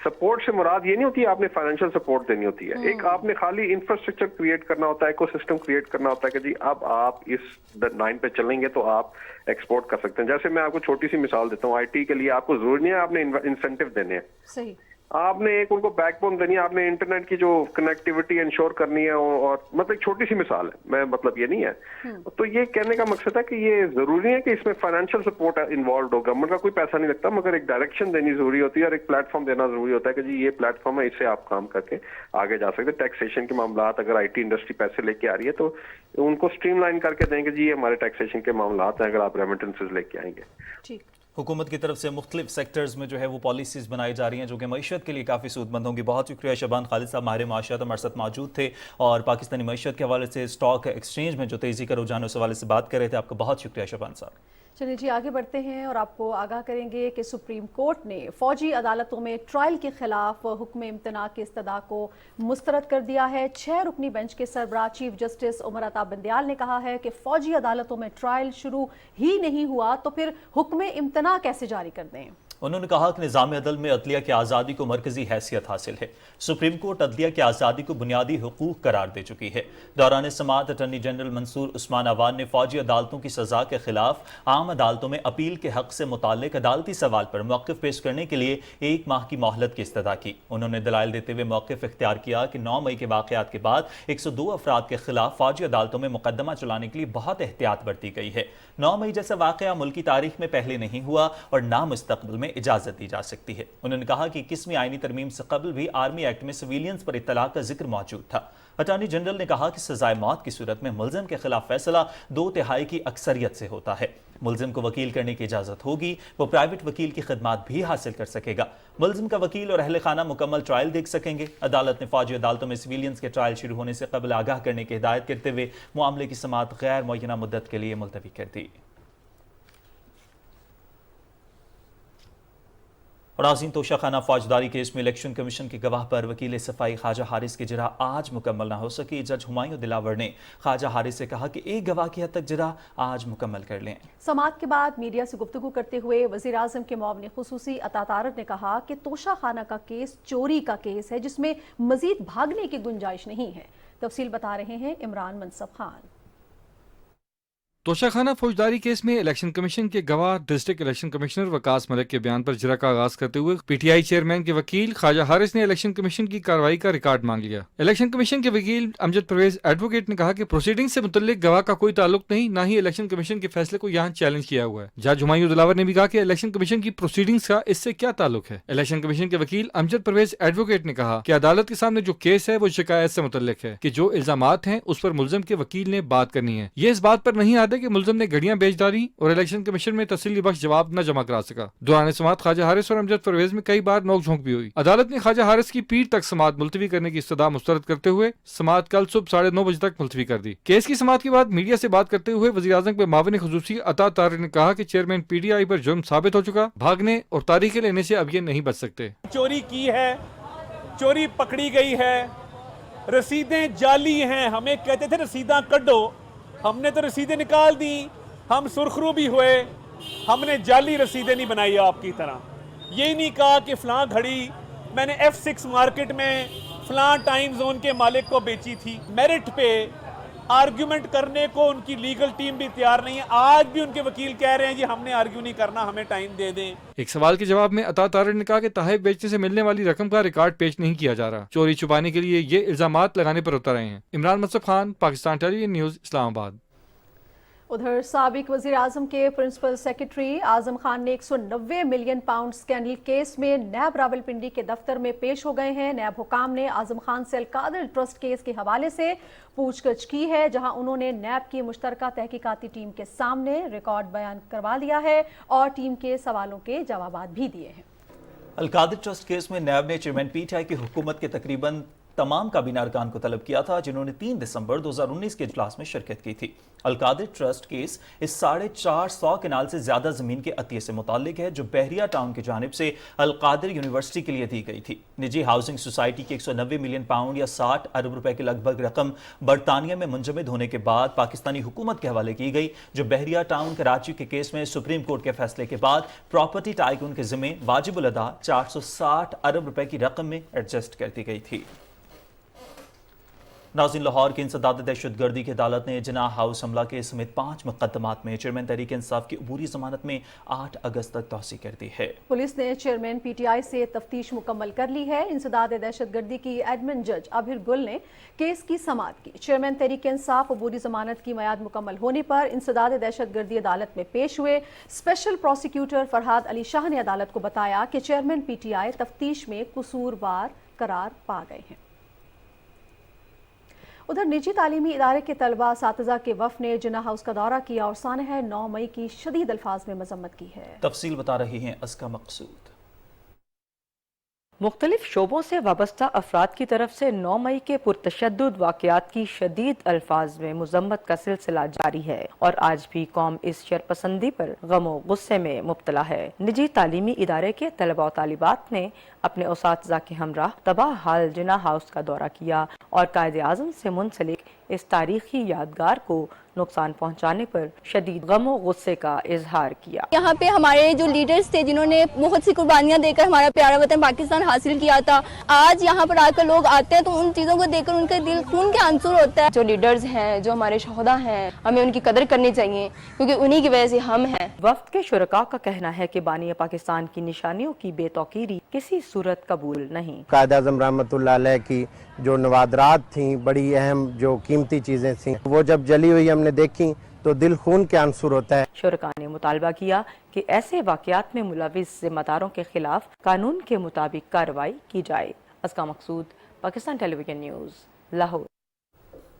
सपोर्ट से मुराद ये नहीं होती है आपने फाइनेंशियल सपोर्ट देनी होती है, एक आपने खाली इंफ्रास्ट्रक्चर क्रिएट करना होता है, इकोसिस्टम क्रिएट करना होता है कि जी अब आप इस लाइन पे चलेंगे तो आप एक्सपोर्ट कर सकते हैं। जैसे मैं आपको छोटी सी मिसाल देता हूँ, IT के लिए आपको जरूरी नहीं है आपने इंसेंटिव देने हैं, सही, आपने एक उनको बैकबोन देनी है, आपने इंटरनेट की जो कनेक्टिविटी इंश्योर करनी है, और मतलब एक छोटी सी मिसाल है, मैं मतलब ये नहीं है। तो ये कहने का मकसद है कि ये जरूरी है कि इसमें फाइनेंशियल सपोर्ट इन्वॉल्व हो, गवर्नमेंट का कोई पैसा नहीं लगता, मगर एक डायरेक्शन देनी जरूरी होती है और एक प्लेटफॉर्म देना जरूरी होता है कि जी ये प्लेटफॉर्म है, इससे आप काम करके आगे जा सकते हैं। टैक्सेशन के मामला, अगर IT इंडस्ट्री पैसे लेके आ रही है तो उनको स्ट्रीमलाइन करके देंगे, जी ये हमारे टैक्सेशन के मामला हैं, अगर आप रेमिटेंसेस लेके आएंगे। ठीक, हुकूमत की तरफ से मुख्तलिफ सेक्टर्स में जो है वो पॉलिसीज़ बनाई जा रही हैं जो कि मईशत के लिए काफ़ी सूदमंद होंगी। बहुत शुक्रिया शबान खालिद साहब, माहिर माशियात हमारे साथ मौजूद थे और पाकिस्तानी मईशत के हवाले से स्टॉक एक्सचेंज में जो तेज़ी का रुझान उस हवाले से बात कर रहे थे। आपका बहुत शुक्रिया शबान साहब। चलिए जी आगे बढ़ते हैं और आपको आगाह करेंगे कि सुप्रीम कोर्ट ने फौजी अदालतों में ट्रायल के खिलाफ हुक्म इम्तना की इस्तदा को मुस्तरद कर दिया है। 6 रुकनी बेंच के सरबराह चीफ जस्टिस उमर अता बंदियाल ने कहा है कि फौजी अदालतों में ट्रायल शुरू ही नहीं हुआ तो फिर हुक्म इम्तना कैसे जारी कर दें। उन्होंने कहा कि निज़ाम अदल में अदलिया की आज़ादी को मरकजी हैसियत हासिल है। सुप्रीम कोर्ट अदलिया की आज़ादी को बुनियादी हुकूक करार दे चुकी है। दौरान समाअत अटर्नी जनरल मंसूर उस्मान अवान ने फौजी अदालतों की सज़ा के खिलाफ आम अदालतों में अपील के हक से मुताल्लिक अदालती सवाल पर मौक़िफ़ पेश करने के लिए 1 माह की मोहलत की इस्तदा की। उन्होंने दलाइल देते हुए मौक़िफ़ इख्तियार किया कि 9 मई के वाक़यात के बाद 102 अफराद के खिलाफ फौजी अदालतों में मुकदमा चलाने के लिए बहुत एहतियात बरती गई है। 9 मई जैसा वाक़या मुल्की तारीख में पहले नहीं हुआ और ना मुस्तक़बिल में में इजाजत दी जा सकती है। उन्होंने कहा कि 21वीं आईनी तरमीम से कबल भी आर्मी एक्ट में सिविलियंस पर इत्तला का जिक्र मौजूद था। अटॉर्नी जनरल ने कहा कि सजाए मौत की सूरत में मुल्जिम के खिलाफ फैसला 2/3 की अक्सरियत से होता है। मुल्जिम को वकील करने की इजाजत होगी, वो प्राइवेट वकील की खिदमात भी हासिल कर सकेगा। मुल्जिम का वकील और अहले खाना मुकम्मल ट्रायल देख सकेंगे। अदालत ने फौजी अदालतों में सिविलियंस के ट्रायल शुरू होने से कबल आगाह करने की हिदायत करते हुए मामले की समाअत गैर मुअय्यना मुद्दत के लिए मुलतवी कर दी। और नाज़रीन, तोशाखाना फौजदारी केस में इलेक्शन कमीशन के गवाह पर वकील सफाई ख्वाजा हारिस की जरा आज मुकम्मल ना हो सकी। जज हुमायूं दिलावर ने ख्वाजा हारिस से कहा कि एक गवाह की हद तक जरा आज मुकम्मल कर लें। समाअत के बाद मीडिया से गुफ्तगू करते हुए वज़ीर आज़म के मुआविन खुसूसी अता तारक ने कहा कि तोशाखाना का केस चोरी का केस है जिसमें मजीद भागने की गुंजाइश नहीं है। तफसील बता रहे हैं इमरान मनसब खान। तोशाखाना फौजदारी केस में इलेक्शन कमीशन के गवाह district election commissioner Waqas Malik के बयान पर जरा का आगाज करते हुए पीटीआई चेयरमैन के वकील ख्वाजा हारिस ने इलेक्शन कमीशन की कार्रवाई का रिकॉर्ड मांग लिया। इलेक्शन कमीशन के वकील अमजद परवेज एडवोकेट ने कहा कि प्रोसीडिंग से मुतल्लिक गवाह का कोई ताल्लुक नहीं, ना ही इलेक्शन कमीशन के फैसले को यहाँ चैलेंज किया हुआ है। जज हुमायूं दिलावर ने भी कहा कि इलेक्शन कमीशन की प्रोसीडिंग्स का इससे क्या ताल्लुक है। इलेक्शन कमीशन के वकील अमजद परवेज एडवोकेट ने कहा कि अदालत के सामने जो केस है वो शिकायत से मुतल्लिक है कि जो इल्जामात हैं उस पर मुल्जिम के वकील ने बात करनी है। ये इस बात पर नहीं आते कि मुल्जिम ने घड़ियां बेचदारी और इलेक्शन कमीशन में तसल्ली बख्श जवाब न जमा करा सका। दौरान समाअत ख्वाजा हारिस और अमजद परवेज में कई बार नोक झोंक भी हुई। अदालत ने ख्वाजा हारिस की पीर तक समाअत मुलतवी करने की इस्तदा मुस्तरद करते हुए समाअत कल सुबह 9:30 बजे तक मुलतवी कर दी। केस की समाअत के बाद मीडिया से बात करते हुए वज़ीर आज़म के मुआविन खुसूसी अता तारक ने कहा कि चेयरमैन पीटीआई पर जुर्म साबित हो चुका, भागने और तारीखें लेने से अब ये नहीं बच सकते। चोरी की है, चोरी पकड़ी गई है, रसीदें जाली हैं। हमें कहते थे रसीदा कड्डो, हमने तो रसीदें निकाल दी। हम सुरखरू भी हुए, हमने जाली रसीदें नहीं बनाई आपकी तरह। ये नहीं कहा कि फ़लाँ घड़ी मैंने F6 मार्केट में फ़लाँ टाइम जोन के मालिक को बेची थी। मेरिट पे आर्ग्यूमेंट करने को उनकी लीगल टीम भी तैयार नहीं है। आज भी उनके वकील कह रहे हैं जी हमने आर्ग्यू नहीं करना, हमें टाइम दे दें। एक सवाल के जवाब में अता तारक ने कहा कि तहफ़ बेचने से मिलने वाली रकम का रिकॉर्ड पेश नहीं किया जा रहा। चोरी छुपाने के लिए ये इल्जामात लगाने पर उतर रहे हैं। Imran Mansab Khan, Pakistan television news, Islamabad. उधर साबिक वज़ीर आज़म के प्रिंसिपल सेक्रेटरी आज़म खान ने 190 मिलियन पाउंड स्कैंडल केस में नैब रावलपिंडी के दफ्तर में पेश हो गए हैं। नैब हुकाम ने आज़म खान से अलकादर ट्रस्ट केस के हवाले से पूछताछ की है, जहां उन्होंने नैब की मुश्तरका तहकीकाती टीम के सामने रिकॉर्ड बयान करवा दिया है और टीम के सवालों के जवाब भी दिए हैं। अलकादर ट्रस्ट केस में नैब ने चेयरमैन पीटीआई की हुकूमत के तकरीबन तमाम काबीना अरकान को तलब किया था जिन्होंने 3 दिसंबर 2019 के इजलास में शिरकत की थी। अलकादर ट्रस्ट केस इस 450 कनाल से ज्यादा जमीन के अतिये से मुताल्लिक है जो बहरिया टाउन की जानिब से अलकादर यूनिवर्सिटी के लिए दी गई थी। निजी हाउसिंग सोसाइटी की 190 मिलियन पाउंड या 60 अरब रुपए के लगभग रकम बरतानिया में मुंजमद होने के बाद पाकिस्तानी हुकूमत के हवाले की गई, जो बहरिया टाउन कराची के केस में सुप्रीम कोर्ट के फैसले के बाद प्रॉपर्टी टाइकून के जिम्मे वाजिबुल अदा 460 अरब रुपए की रकम में एडजस्ट कर दी गई थी। नाज़रीन, लाहौर की इंसदाद दहशतगर्दी की अदालत ने जिन्ना हाउस हमला के समेत 5 मुकदमात में चेयरमैन तहरीक इंसाफ की अबूरी जमानत में 8 अगस्त तक तौसी कर दी है। पुलिस ने चेयरमैन पीटीआई से तफ्तीश मुकम्मल कर ली है। इंसदाद दहशतगर्दी की एडमिन जज अभिर गुल ने केस की समाअत की। चेयरमैन तहरीक इंसाफ अबूरी जमानत की मियाद मुकम्मल होने पर इंसदाद दहशतगर्दी अदालत में पेश हुए। स्पेशल प्रोसिक्यूटर फरहाद अली शाह ने अदालत को बताया कि चेयरमैन पीटीआई तफ्तीश में कसूरवार करार पा गए हैं। उधर निजी तालीमी इदारे के तलबा असातिज़ा के वफ़द ने जिन्ना हाउस का दौरा किया और सानह 9 मई की शदीद अल्फाज में मजम्मत की है। तफसील बता रही हैं अस्का मकसूद। मुख्तलिफ शोबों से वाबस्ता अफराद की तरफ से 9 मई के पुरतशद्दुद वाक़यात की शदीद अल्फाज में मजम्मत का सिलसिला जारी है और आज भी कौम इस शरपसंदी पर गमो गुस्से में मुब्तला है। निजी तालीमी इदारे के तलबा और तालिबात ने अपने उसातिज़ा के हमराह तबाह हाल जिन्ना हाउस का दौरा किया और कायदे आज़म से मुंसलिक इस तारीखी यादगार को नुकसान पहुंचाने पर शदीद गम और गुस्से का इजहार किया। यहाँ पे हमारे जो लीडर्स थे जिन्होंने बहुत सी कुर्बानियाँ देकर हमारा प्यारा वतन पाकिस्तान हासिल किया था, आज यहाँ पर आकर लोग आते हैं तो उन चीज़ों को देखकर उनका दिल खून के आंसू होता है। जो लीडर्स हैं, जो हमारे शोहदा हैं, हमें उनकी कदर करनी चाहिए क्योंकि उन्हीं की वजह से हम हैं। वफ्द के शुरका का कहना है कि बानी पाकिस्तान की निशानियों की बेतौकीरी किसी सूरत कबूल नहीं। कायद आज़म रहमतुल्लाह अलैह की जो नवादरात थी, बड़ी अहम जो कीमती चीज़ें थी, वो जब जली हुई हमने देखी तो दिल खून के आंसू होता है। शुरका ने मुतालबा किया कि ऐसे वाक़यात में मुलविस जिम्मेदारों के खिलाफ कानून के मुताबिक कार्रवाई की जाए। असका मकसूद, पाकिस्तान टेलीविजन न्यूज़, लाहौर।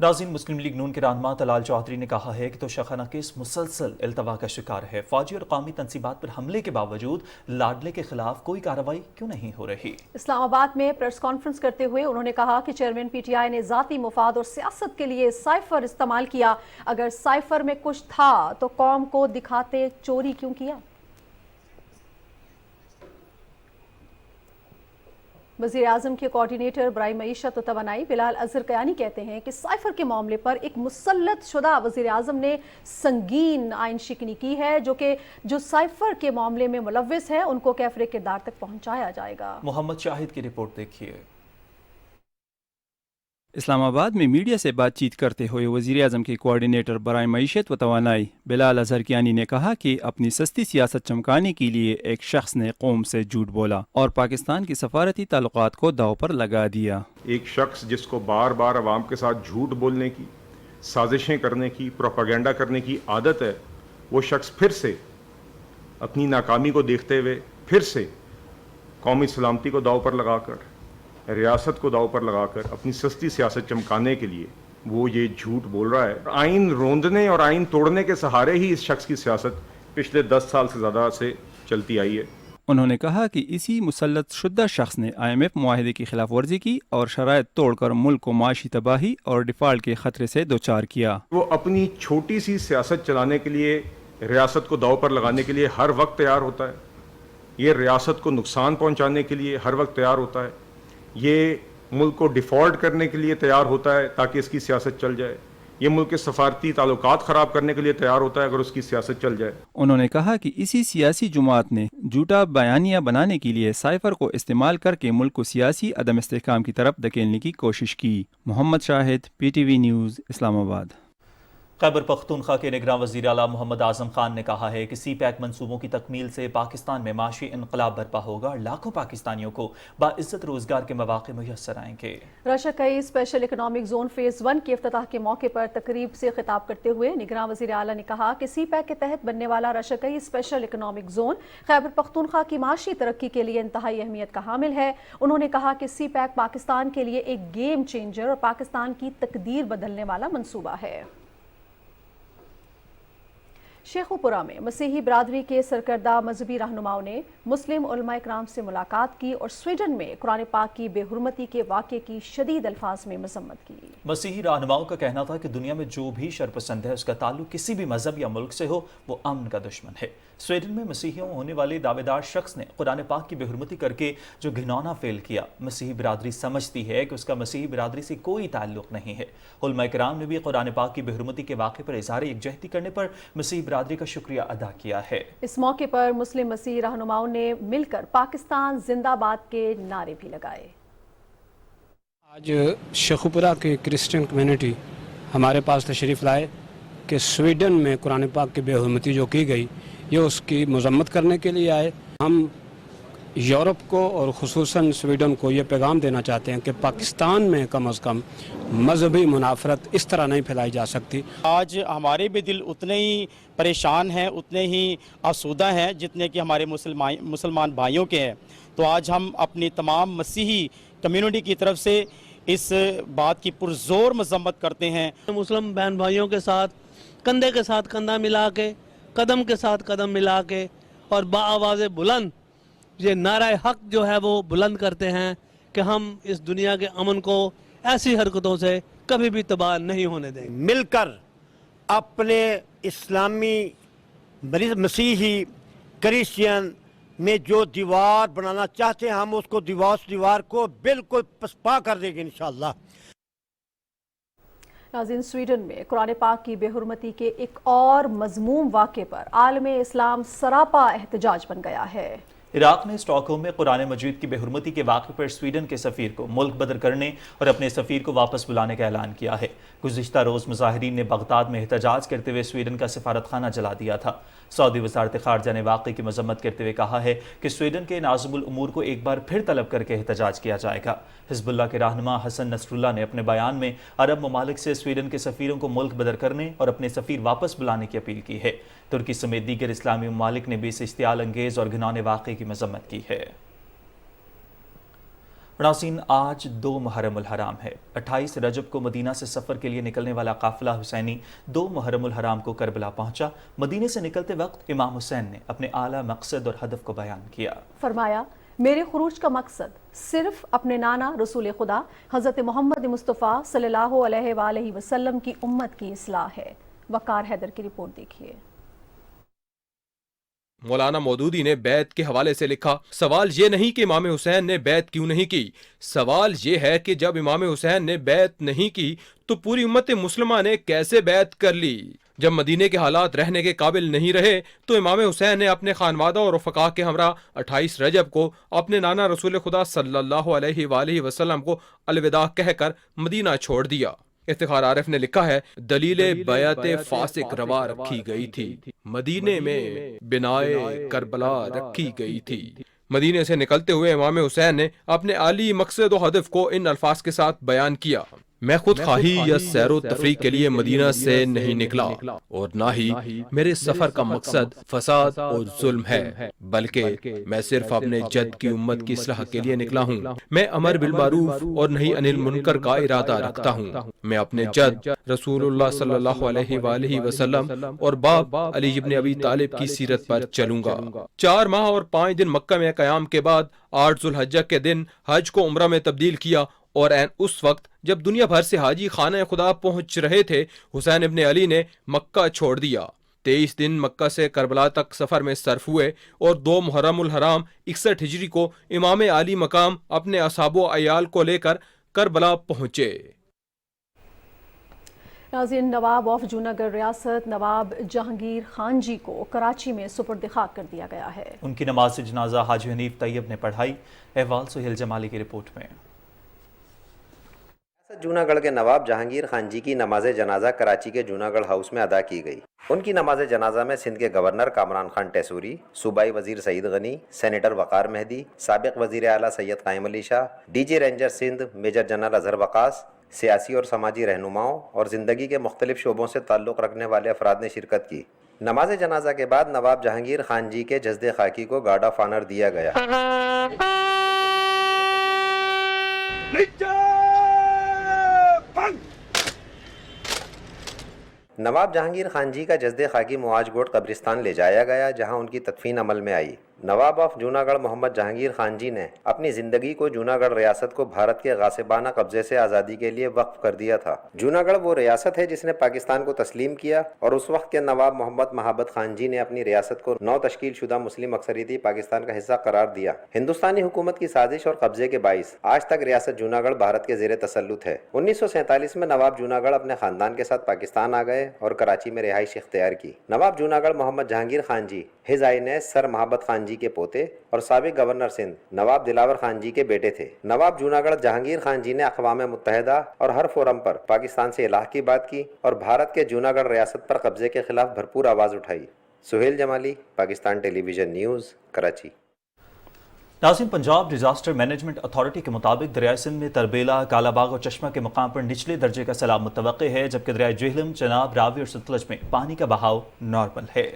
नाज़रीन, मुस्लिम लीग नून के रहनुमा तलाल चौधरी ने कहा है कि तोशाखाना केस मुसलसल इल्तवा का शिकार है। फौजी और कौमी तंसीबात पर हमले के बावजूद लाडले के खिलाफ कोई कार्रवाई क्यों नहीं हो रही? इस्लामाबाद में प्रेस कॉन्फ्रेंस करते हुए उन्होंने कहा कि चेयरमैन पीटीआई ने जाती मुफाद और सियासत के लिए साइफर इस्तेमाल किया। अगर साइफर में कुछ था तो कौम को दिखाते चोरी क्यों किया? वज़ीर आज़म के कोऑर्डिनेटर बराए मईशत व तवानाई बिलाल अजहर कयानी कहते हैं कि साइफर के मामले पर एक मुसल्लत शुदा वज़ीर आज़म ने संगीन आइन शिकनी की है, जो साइफर के मामले में मुलव्विस है उनको कैफरे किरदार तक पहुंचाया जाएगा। मोहम्मद शाहिद की रिपोर्ट देखिए। इस्लामाबाद में मीडिया से बातचीत करते हुए वज़ीर आज़म के कोऑर्डिनेटर बराए मईशत व तवानाई बिलाल अजहर कियानी ने कहा कि अपनी सस्ती सियासत चमकाने के लिए एक शख्स ने कौम से झूठ बोला और पाकिस्तान की सफारती ताल्लुकात को दाव पर लगा दिया। एक शख्स जिसको बार बार अवाम के साथ झूठ बोलने की, साजिशें करने की, प्रोपागेंडा करने की आदत है, वो शख्स फिर से अपनी नाकामी को देखते हुए फिर से कौमी सलामती को दाव पर लगाकर, रियासत को दाव पर लगाकर अपनी सस्ती सियासत चमकाने के लिए वो ये झूठ बोल रहा है। आइन रोंदने और आइन तोड़ने के सहारे ही इस शख्स की सियासत पिछले 10 साल से ज़्यादा से चलती आई है। उन्होंने कहा कि इसी मुसल्लत शुद्धा शख्स ने IMF मुआहिदे की खिलाफ वर्जी की और शराइत तोड़कर मुल्क को माशी तबाही और डिफाल्ट के खतरे से दोचार किया। वो अपनी छोटी सी सियासत चलाने के लिए, रियासत को दाव पर लगाने के लिए हर वक्त तैयार होता है। ये रियासत को नुकसान पहुँचाने के लिए हर वक्त तैयार होता है। ये मुल्क को डिफ़ॉल्ट करने के लिए तैयार होता है ताकि इसकी सियासत चल जाए। ये मुल्क के सफारती ताल्लुकात ख़राब करने के लिए तैयार होता है अगर उसकी सियासत चल जाए। उन्होंने कहा कि इसी सियासी जुमात ने झूठा बयानिया बनाने के लिए साइफर को इस्तेमाल करके मुल्क को सियासी अदम इस्तेहकाम की तरफ धकेलने की कोशिश की। Mohammad Shahid, PTV news, Islamabad. खैबर पख्तूनख्वा के निगरान वज़ीर आला मोहम्मद आज़म खान ने कहा है कि CPEC मंसूबों की तकमील से पाकिस्तान में माशी इनकलाब बर्पा होगा और लाखों पाकिस्तानियों को बाइज्जत रोजगार के मौके मुयस्सर आएंगे। रशियाई स्पेशल इकनॉमिक जोन फेज़ 1 के इफ्तिताह के मौके पर तकरीब से खिताब करते हुए निगरान वज़ीर आला ने कहा कि CPEC के तहत बनने वाला रशियाई special economic zone Khyber Pakhtunkhwa की माशी तरक्की के लिए इंतहाई अहमियत का हामिल है। उन्होंने कहा कि CPEC पाकिस्तान के लिए एक गेम चेंजर और पाकिस्तान की तकदीर बदलने वाला मंसूबा है। शेखुपुरा में मसीही बिरादरी के सरकर्दा मजहबी रहनुमाओं ने मुस्लिम उलमा इकराम से मुलाकात की और स्वीडन में कुरान पाक की बेहुरमती के वाक़े की शदीद अल्फाज में मजम्मत की। मसीही रहनुमाओं का कहना था कि दुनिया में जो भी शरपसंद है उसका ताल्लुक किसी भी मजहब या मुल्क से हो वो अमन का दुश्मन है। स्वीडन में मसीहियों होने वाले दावेदार शख्स ने कुरान पाक की बेहुरमती करके जो घिनौना फेल किया, मसीही बिरादरी समझती है कि उसका मसीही बिरादरी से कोई ताल्लुक नहीं है। उलमा इकराम ने भी कुरान पाक की बेहुरमती के वाक़े पर इज़हार यकजहती करने पर मसीही बिरादरी का शुक्रिया अदा किया है। इस मौके पर मुस्लिम मसीही रहनुमाओं ने मिलकर पाकिस्तान जिंदाबाद के नारे भी लगाए। आज शेखुपुरा के क्रिश्चियन कम्युनिटी हमारे पास तशरीफ़ लाए कि स्वीडन में कुरान पाक की बेहुरमती जो की गई ये उसकी मजम्मत करने के लिए आए। हम यूरोप को और ख़ुसूसन स्वीडन को ये पैगाम देना चाहते हैं कि पाकिस्तान में कम अज़ कम मजहबी मुनाफरत इस तरह नहीं फैलाई जा सकती। आज हमारे भी दिल उतने ही परेशान हैं, उतने ही आसूदा हैं जितने कि हमारे मुसलमान भाइयों के हैं। तो आज हम अपनी तमाम मसीही कम्युनिटी की तरफ से इस बात की पुरजोर मजम्मत करते हैं। मुस्लिम बहन भाइयों के साथ कंधे के साथ कंधा मिला के, कदम के साथ कदम मिला के और बाआवाज़ बुलंद ये नारा हक जो है वो बुलंद करते हैं कि हम इस दुनिया के अमन को ऐसी हरकतों से कभी भी तबाह नहीं होने देंगे। मिलकर अपने इस्लामी मसीही क्रिश्चियन में जो दीवार बनाना चाहते हैं हम उसको दीवार को बिल्कुल पसपा कर देंगे इंशाअल्लाह। नाज़रीन, स्वीडन में कुरान पाक की बेहुरमती के एक और मज़मूम वाक़े पर आलम इस्लाम सरापा एहतजाज बन गया है। عراق نے اسٹاک ہوم میں قرآن مجید کی بےحرمتی کے واقعے پر سویڈن کے سفیر کو ملک بدر کرنے اور اپنے سفیر کو واپس بلانے کا اعلان کیا ہے۔ گزشتہ روز مظاہرین نے بغداد میں احتجاج کرتے ہوئے سویڈن کا سفارت خانہ جلا دیا تھا۔ سعودی وزارت خارجہ نے واقعے کی مذمت کرتے ہوئے کہا ہے کہ سویڈن کے ناظم الامور کو ایک بار پھر طلب کر کے احتجاج کیا جائے گا۔ حزب اللہ کے رہنما حسن نصر اللہ نے اپنے بیان میں عرب ممالک سے سویڈن کے سفیروں کو ملک بدر کرنے اور اپنے سفیر واپس بلانے کی اپیل کی ہے۔ ترکی سمیت دیگر اسلامی ممالک نے بھی اس اشتعال انگیز اور گھناؤنے واقعے کی مذمت کی ہے۔ ناظرین، آج 2 محرم الحرام ہے۔ 28 رجب کو مدینہ سے سفر کے لیے نکلنے والا قافلہ حسینی 2 محرم الحرام کو کربلا پہنچا۔ مدینہ سے نکلتے وقت امام حسین نے اپنے اعلیٰ مقصد اور ہدف کو بیان کیا۔ فرمایا، میرے خروج کا مقصد صرف اپنے نانا رسول خدا حضرت محمد مصطفیٰ صلی اللہ علیہ وآلہ وسلم کی امت کی اصلاح ہے۔ وقار حیدر کی رپورٹ دیکھیے۔ مولانا مودودی نے بیعت کے حوالے سے لکھا، سوال یہ نہیں کہ امام حسین نے بیعت کیوں نہیں کی، سوال یہ ہے کہ جب امام حسین نے بیعت نہیں کی تو پوری امت مسلمہ نے کیسے بیعت کر لی۔ جب مدینے کے حالات رہنے کے قابل نہیں رہے تو امام حسین نے اپنے خانوادہ اور رفقا کے ہمراہ 28 رجب کو اپنے نانا رسول خدا صلی اللہ علیہ وآلہ وسلم کو الوداع کہہ کر مدینہ چھوڑ دیا۔ افتخار عارف نے لکھا ہے، دلیل بیعت فاسق روا رکھی گئی تھی، مدینے میں بنائے کربلا رکھی گئی تھی۔ مدینے سے نکلتے ہوئے امام حسین نے اپنے عالی مقصد و ہدف کو ان الفاظ کے ساتھ بیان کیا، میں خود خواہی یا سیر و تفریح کے لیے مدینہ سے نہیں نکلا اور نہ ہی میرے سفر کا مقصد فساد اور ظلم ہے، بلکہ میں صرف اپنے جد کی امت کی اصلاح کے لیے نکلا ہوں۔ میں امر بالمعروف اور نہی عن المنکر کا ارادہ رکھتا ہوں۔ میں اپنے جد رسول اللہ صلی اللہ علیہ وآلہ وسلم اور باپ علی ابن ابی طالب کی سیرت پر چلوں گا۔ 4 ماہ اور 5 دن مکہ میں قیام کے بعد 8 ذوالحجہ کے دن حج کو عمرہ میں تبدیل کیا، اور اس وقت جب دنیا بھر سے حاجی خانہ خدا پہنچ رہے تھے، حسین ابن علی نے مکہ چھوڑ دیا۔ 23 دن مکہ سے کربلا تک سفر میں صرف ہوئے اور 2 محرم الحرام 61 ہجری کو امام عالی مقام اپنے اصحاب و عیال کو لے کر کربلا پہنچے۔ ناظرین، نواب آف جوناگڑھ ریاست نواب جہانگیر خان جی کو کراچی میں سپرد خاک کر دیا گیا ہے۔ ان کی نماز جنازہ حاجی حنیف طیب نے پڑھائی۔ احوال سہیل جمالی کی رپورٹ میں۔ جوناگڑھ کے نواب جہانگیر خان جی کی نماز جنازہ کراچی کے جوناگڑھ ہاؤس میں ادا کی گئی۔ ان کی نماز جنازہ میں سندھ کے گورنر کامران خان ٹیسوری، صوبائی وزیر سعید غنی، سینیٹر وقار مہدی، سابق وزیر اعلیٰ Syed Qaim Ali Shah, D G ranger Sindh major general Azhar Waqas, سیاسی اور سماجی رہنماؤں اور زندگی کے مختلف شعبوں سے تعلق رکھنے والے افراد نے شرکت کی۔ نماز جنازہ کے بعد نواب جہانگیر خان جی کے جسد خاکی کو گارڈ آف آنر دیا گیا۔ نواب جہانگیر خان جی کا جسد خاکی مواج گوٹ قبرستان لے جایا گیا، جہاں ان کی تدفین عمل میں آئی۔ نواب آف جوناگڑھ محمد جہانگیر خان جی نے اپنی زندگی کو جوناگڑھ ریاست کو بھارت کے غاصبانہ قبضے سے آزادی کے لیے وقف کر دیا تھا۔ جوناگڑھ وہ ریاست ہے جس نے پاکستان کو تسلیم کیا، اور اس وقت کے نواب محمد محبت خان جی نے اپنی ریاست کو نو تشکیل شدہ مسلم اکثریتی پاکستان کا حصہ قرار دیا۔ ہندوستانی حکومت کی سازش اور قبضے کے باعث آج تک ریاست جوناگڑھ بھارت کے زیر تسلط ہے۔ 1947 میں نواب جوناگڑھ اپنے خاندان کے ساتھ پاکستان آ گئے اور کراچی میں رہائش اختیار کی۔ نواب جوناگڑھ محمد جہانگیر خان جی ہز آئینیس سر محبت خان جی کے پوتے اور سابق گورنر سندھ نواب دلاور خان جی کے بیٹے تھے۔ نواب جوناگڑھ جہانگیر خان جی نے اقوام متحدہ اور ہر فورم پر پاکستان سے الح کی بات کی اور بھارت کے جوناگڑھ ریاست پر قبضے کے خلاف بھرپور آواز اٹھائی۔ سہیل جمالی، پاکستان ٹیلی ویژن نیوز، کراچی۔ ناظرین، پنجاب ڈیزاسٹر مینجمنٹ اتھارٹی کے مطابق دریائے سندھ میں تربیلا، کالا باغ اور چشمہ کے مقام پر نچلے درجے کا سیلاب متوقع ہے، جبکہ دریائے جہلم، چناب، راوی اور ستلج میں پانی کا بہاؤ نارمل ہے۔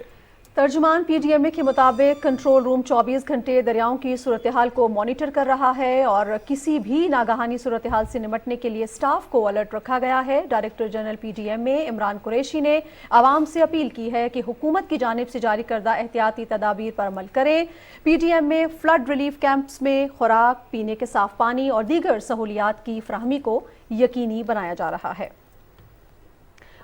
ترجمان پی ڈی ایم اے کے مطابق کنٹرول روم 24 گھنٹے دریاؤں کی صورتحال کو مانیٹر کر رہا ہے اور کسی بھی ناگہانی صورتحال سے نمٹنے کے لیے سٹاف کو الرٹ رکھا گیا ہے۔ Director general P D M A Imran Qureshi نے عوام سے اپیل کی ہے کہ حکومت کی جانب سے جاری کردہ احتیاطی تدابیر پر عمل کریں۔ پی ڈی ایم میں فلڈ ریلیف کیمپس میں خوراک، پینے کے صاف پانی اور دیگر سہولیات کی فراہمی کو یقینی بنایا جا رہا ہے۔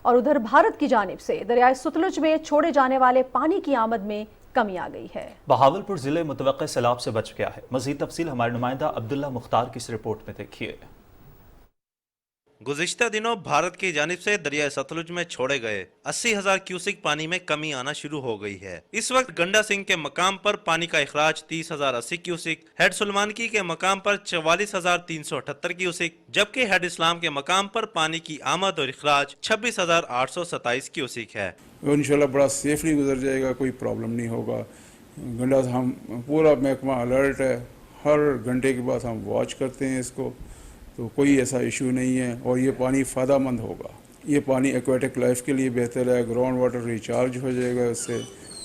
اور ادھر بھارت کی جانب سے دریائے ستلج میں چھوڑے جانے والے پانی کی آمد میں کمی آ گئی ہے۔ بہاولپور ضلع متوقع سیلاب سے بچ گیا ہے۔ مزید تفصیل ہمارے نمائندہ عبداللہ مختار کی اس رپورٹ میں دیکھیے۔ गुज़िश्ता दिनों भारत की जानिब से दरिया सतलुज में छोड़े गए 80,000 क्यूसिक पानी में कमी आना शुरू हो गई है। इस वक्त गंडा सिंह के मकाम पर पानी का इखराज 30,080 क्यूसिक, हेड सुलमानकी के मकाम पर 44,378 क्यूसिक, जबकि हेड इस्लाम के मकाम पर पानी की आमद और इखराज 26,827 क्यूसिक है। इंशाल्लाह बड़ा सेफली गुजर जाएगा, कोई प्रॉब्लम नहीं होगा। गंडा हम पूरा महकमा अलर्ट है, हर घंटे के बाद हम वॉच करते हैं इसको, तो कोई ऐसा इशू नहीं है। और ये पानी फ़ायदेमंद होगा, ये पानी एक्वेटिक लाइफ के लिए बेहतर है, ग्राउंड वाटर रिचार्ज हो जाएगा, इससे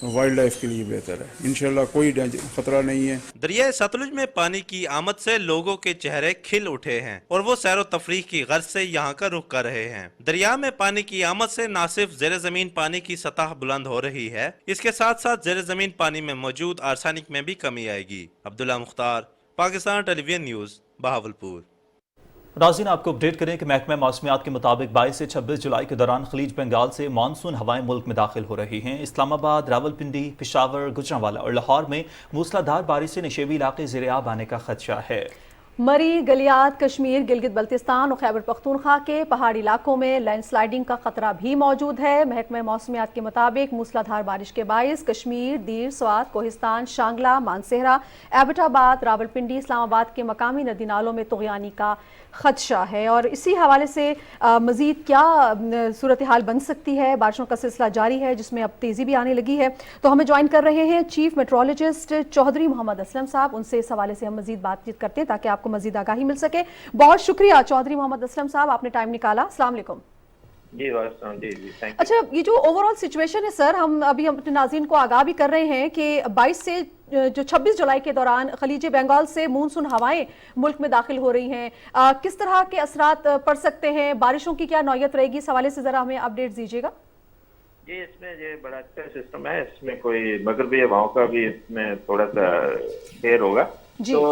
वाइल्ड लाइफ के लिए बेहतर है। इंशाल्लाह कोई खतरा नहीं है। दरिया सतलुज में पानी की आमद से लोगों के चेहरे खिल उठे हैं और वो सैर तफरीह की गर्ज से यहाँ का रुख कर रहे हैं। दरिया में पानी की आमद से न सिर्फ ज़ेर ज़मीन पानी की सतह बुलंद हो रही है, इसके साथ साथ ज़ेर ज़मीन पानी में मौजूद आर्सेनिक में भी कमी आएगी। Abdullah Mukhtar, Pakistan television news, Bahawalpur. नाज़रीन, आपको अपडेट करें कि महकमा मौसमियात के मुताबिक 22 से 26 जुलाई के दौरान खलीज बंगाल से मानसून हवाएं मुल्क में दाखिल हो रही हैं। इस्लामाबाद, रावलपिंडी, पेशावर, गुजरांवाला और लाहौर में मूसलाधार बारिश से नशेबी इलाके ज़ेर-ए-आब आने का खदशा है। मरी, गलियात, कश्मीर, गिलगित बल्तिस्तान और खैबर पख्तूनख्वा के पहाड़ी इलाकों में लैंडस्लाइडिंग का खतरा भी मौजूद है। महकमा मौसमियात के मुताबिक मूसलाधार बारिश के बायस कश्मीर, दीर, स्वात, कोहिस्तान, शांगला, मानसेहरा, एबटाबाद, रावलपिंडी, इस्लामाबाद के मकामी नदी नालों में तुग़यानी का खदशा है। और इसी हवाले से मज़ीद क्या सूरत हाल बन सकती है, बारिशों का सिलसिला जारी है जिसमें अब तेज़ी भी आने लगी है। तो हमें ज्वाइन कर रहे हैं चीफ मेट्रोलॉजिस्ट चौधरी मोहम्मद असलम साहब, उनसे इस हवाले से हम मज़ीद बातचीत करते हैं ताकि आपको मज़ीद आगाही मिल सके। बहुत शुक्रिया चौधरी मोहम्मद असलम साहब, आपने टाइम निकाला। अस्सलाम वालेकुम। जी जी थैंक यू। अच्छा, ये जो ओवरऑल सिचुएशन है सर, हम अभी अपने नाज़रीन को आगाह भी कर रहे हैं कि 22 से जो 26 जुलाई के दौरान खलीज बंगाल से मानसून हवाएं मुल्क में दाखिल हो रही हैं, किस तरह के असरात पड़ सकते हैं, बारिशों की क्या नौयत रहेगी, इस हवाले से ज़रा हमें अपडेट दीजिएगा। जी, इसमें ये बड़ा अच्छा सिस्टम है, इसमें कोई मगरबी हवाओं का भी इसमें थोड़ा सा फेर होगा। तो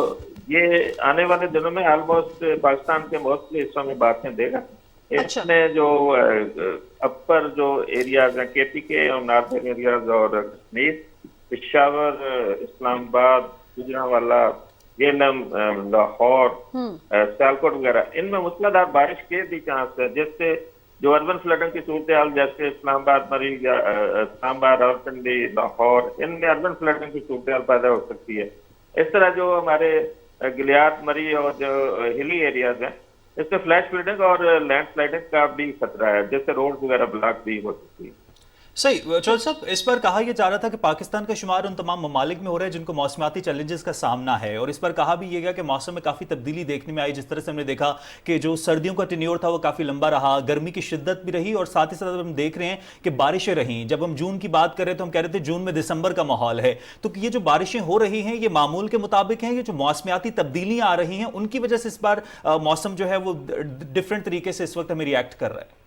ये आने वाले दिनों में ऑलमोस्ट पाकिस्तान के मोस्टली हिस्सों में बातें देगा। इसमें जो अपर जो एरियाज हैं KPK और नॉर्दर्न एरियाज और कश्मीर, पेशावर, इस्लामाबाद, गुजरांवाला, झेलम, लाहौर, सियालकोट वगैरह, इनमें मूसलाधार बारिश के भी चांस है, जिससे जो अर्बन फ्लडिंग की सूरत हाल जैसे इस्लामाबाद, मरी, इस्लामाबाद, रावलपिंडी, लाहौर, इनमें अर्बन फ्लडिंग की सूरत हाल पैदा हो सकती है। इस तरह जो हमारे गिलियात, मरी और जो हिली एरियाज हैं, इससे फ्लैश फ्लडिंग और लैंड स्लाइडिंग का भी खतरा है, जिससे रोड वगैरह ब्लॉक भी हो सकती है। सही चौधरी साहब, इस पर कहा यह जा रहा था कि पाकिस्तान का शुमार उन तमाम ममालिक में हो रहा है जिनको मौसमियाती चैलेंजेस का सामना है, और इस पर कहा भी ये गया कि मौसम में काफ़ी तब्दीली देखने में आई। जिस तरह से हमने देखा कि जो सर्दियों का टेन्योर था वो काफ़ी लंबा रहा, गर्मी की शिद्दत भी रही, और साथ ही साथ हम देख रहे हैं कि बारिशें रहीं। जब हम जून की बात कर रहे तो हम कह रहे थे जून में दिसंबर का माहौल है। तो ये जो बारिशें हो रही हैं ये मामूल के मुताबिक हैं, ये जो मौसमियाती तब्दीलियाँ आ रही हैं उनकी वजह से इस बार मौसम जो है वो डिफरेंट तरीके से इस वक्त हमें रिएक्ट कर रहा है।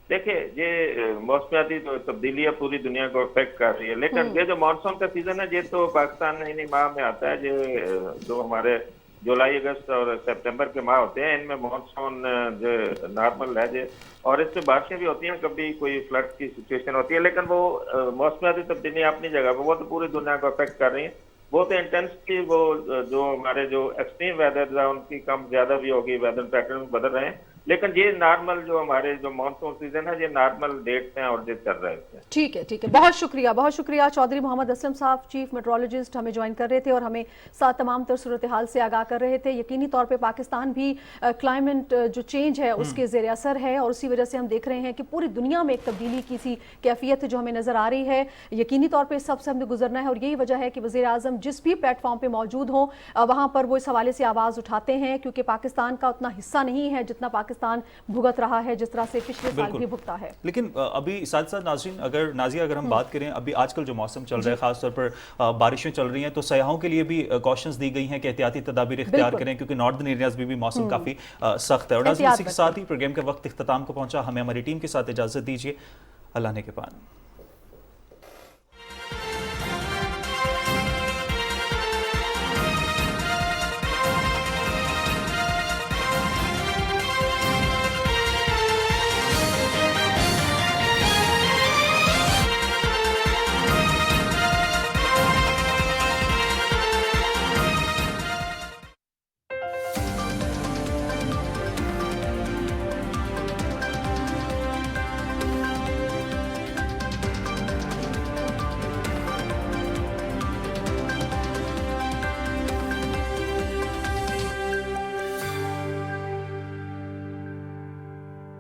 देखिए, ये मौसमियाती जो तब्दीलियाँ पूरी दुनिया को अफेक्ट कर रही है, लेकिन ये जो मानसून का सीजन है ये तो पाकिस्तान इन्हीं माह में आता है। ये जो हमारे जुलाई, अगस्त और सितंबर के माह होते हैं, इनमें मानसून जो नॉर्मल है जो, और इससे बारिशें भी होती हैं, कभी कोई फ्लड की सिचुएशन होती है, लेकिन वो मौसमियाती तब्दीलियाँ अपनी जगह पर वो तो पूरी दुनिया को अफेक्ट कर रही हैं। वो तो इंटेंसिटी, वो जो हमारे जो एक्सट्रीम वेदर है उनकी कम ज़्यादा भी होगी, वेदर पैटर्न बदल रहे हैं, लेकिन ये नॉर्मल जो हमारे जो मानसून सीजन है ये नॉर्मल डेट्स हैं और ये चल रहे हैं। ठीक है, ठीक है, बहुत शुक्रिया चौधरी मोहम्मद असलम साहब, चीफ मेट्रोलॉजिस्ट हमें ज्वाइन कर रहे थे और हमें साथ तमाम तर सूरत हाल से आगाह कर रहे थे। यकीनी तौर पे पाकिस्तान भी क्लाइमेट जो चेंज है उसके ज़ेर असर है, और उसी वजह से हम देख रहे हैं कि पूरी दुनिया में एक तब्दीली की सी कैफियत जो हमें नज़र आ रही है। यकीनी तौर पर सबसे हमने गुजरना है, और यही वजह है कि वज़ीर आज़म जिस भी प्लेटफॉर्म पर मौजूद हों वहाँ पर वो इस हवाले से आवाज़ उठाते हैं, क्योंकि पाकिस्तान का उतना हिस्सा नहीं है जितना पाकिस्तान भुगत रहा है, जिस तरह से पिछले साल भी भुगता है। लेकिन अभी साथ साथ नाज़रीन अगर हम बात करें, अभी आजकल जो मौसम चल रहा है, खासतौर पर बारिशें चल रही हैं, तो सयाहों के लिए भी कॉशंस दी गई हैं कि एहतियाती तदाबीर इख्तियार करें, क्योंकि नॉर्दर्न एरियाज में भी मौसम काफ़ी सख्त है। और नाज़रीन, इसी के साथ ही प्रोग्राम के वक्त इख्तिताम को पहुंचा। हमें हमारी टीम के साथ इजाज़त दीजिए। अल्लाह ने के पान।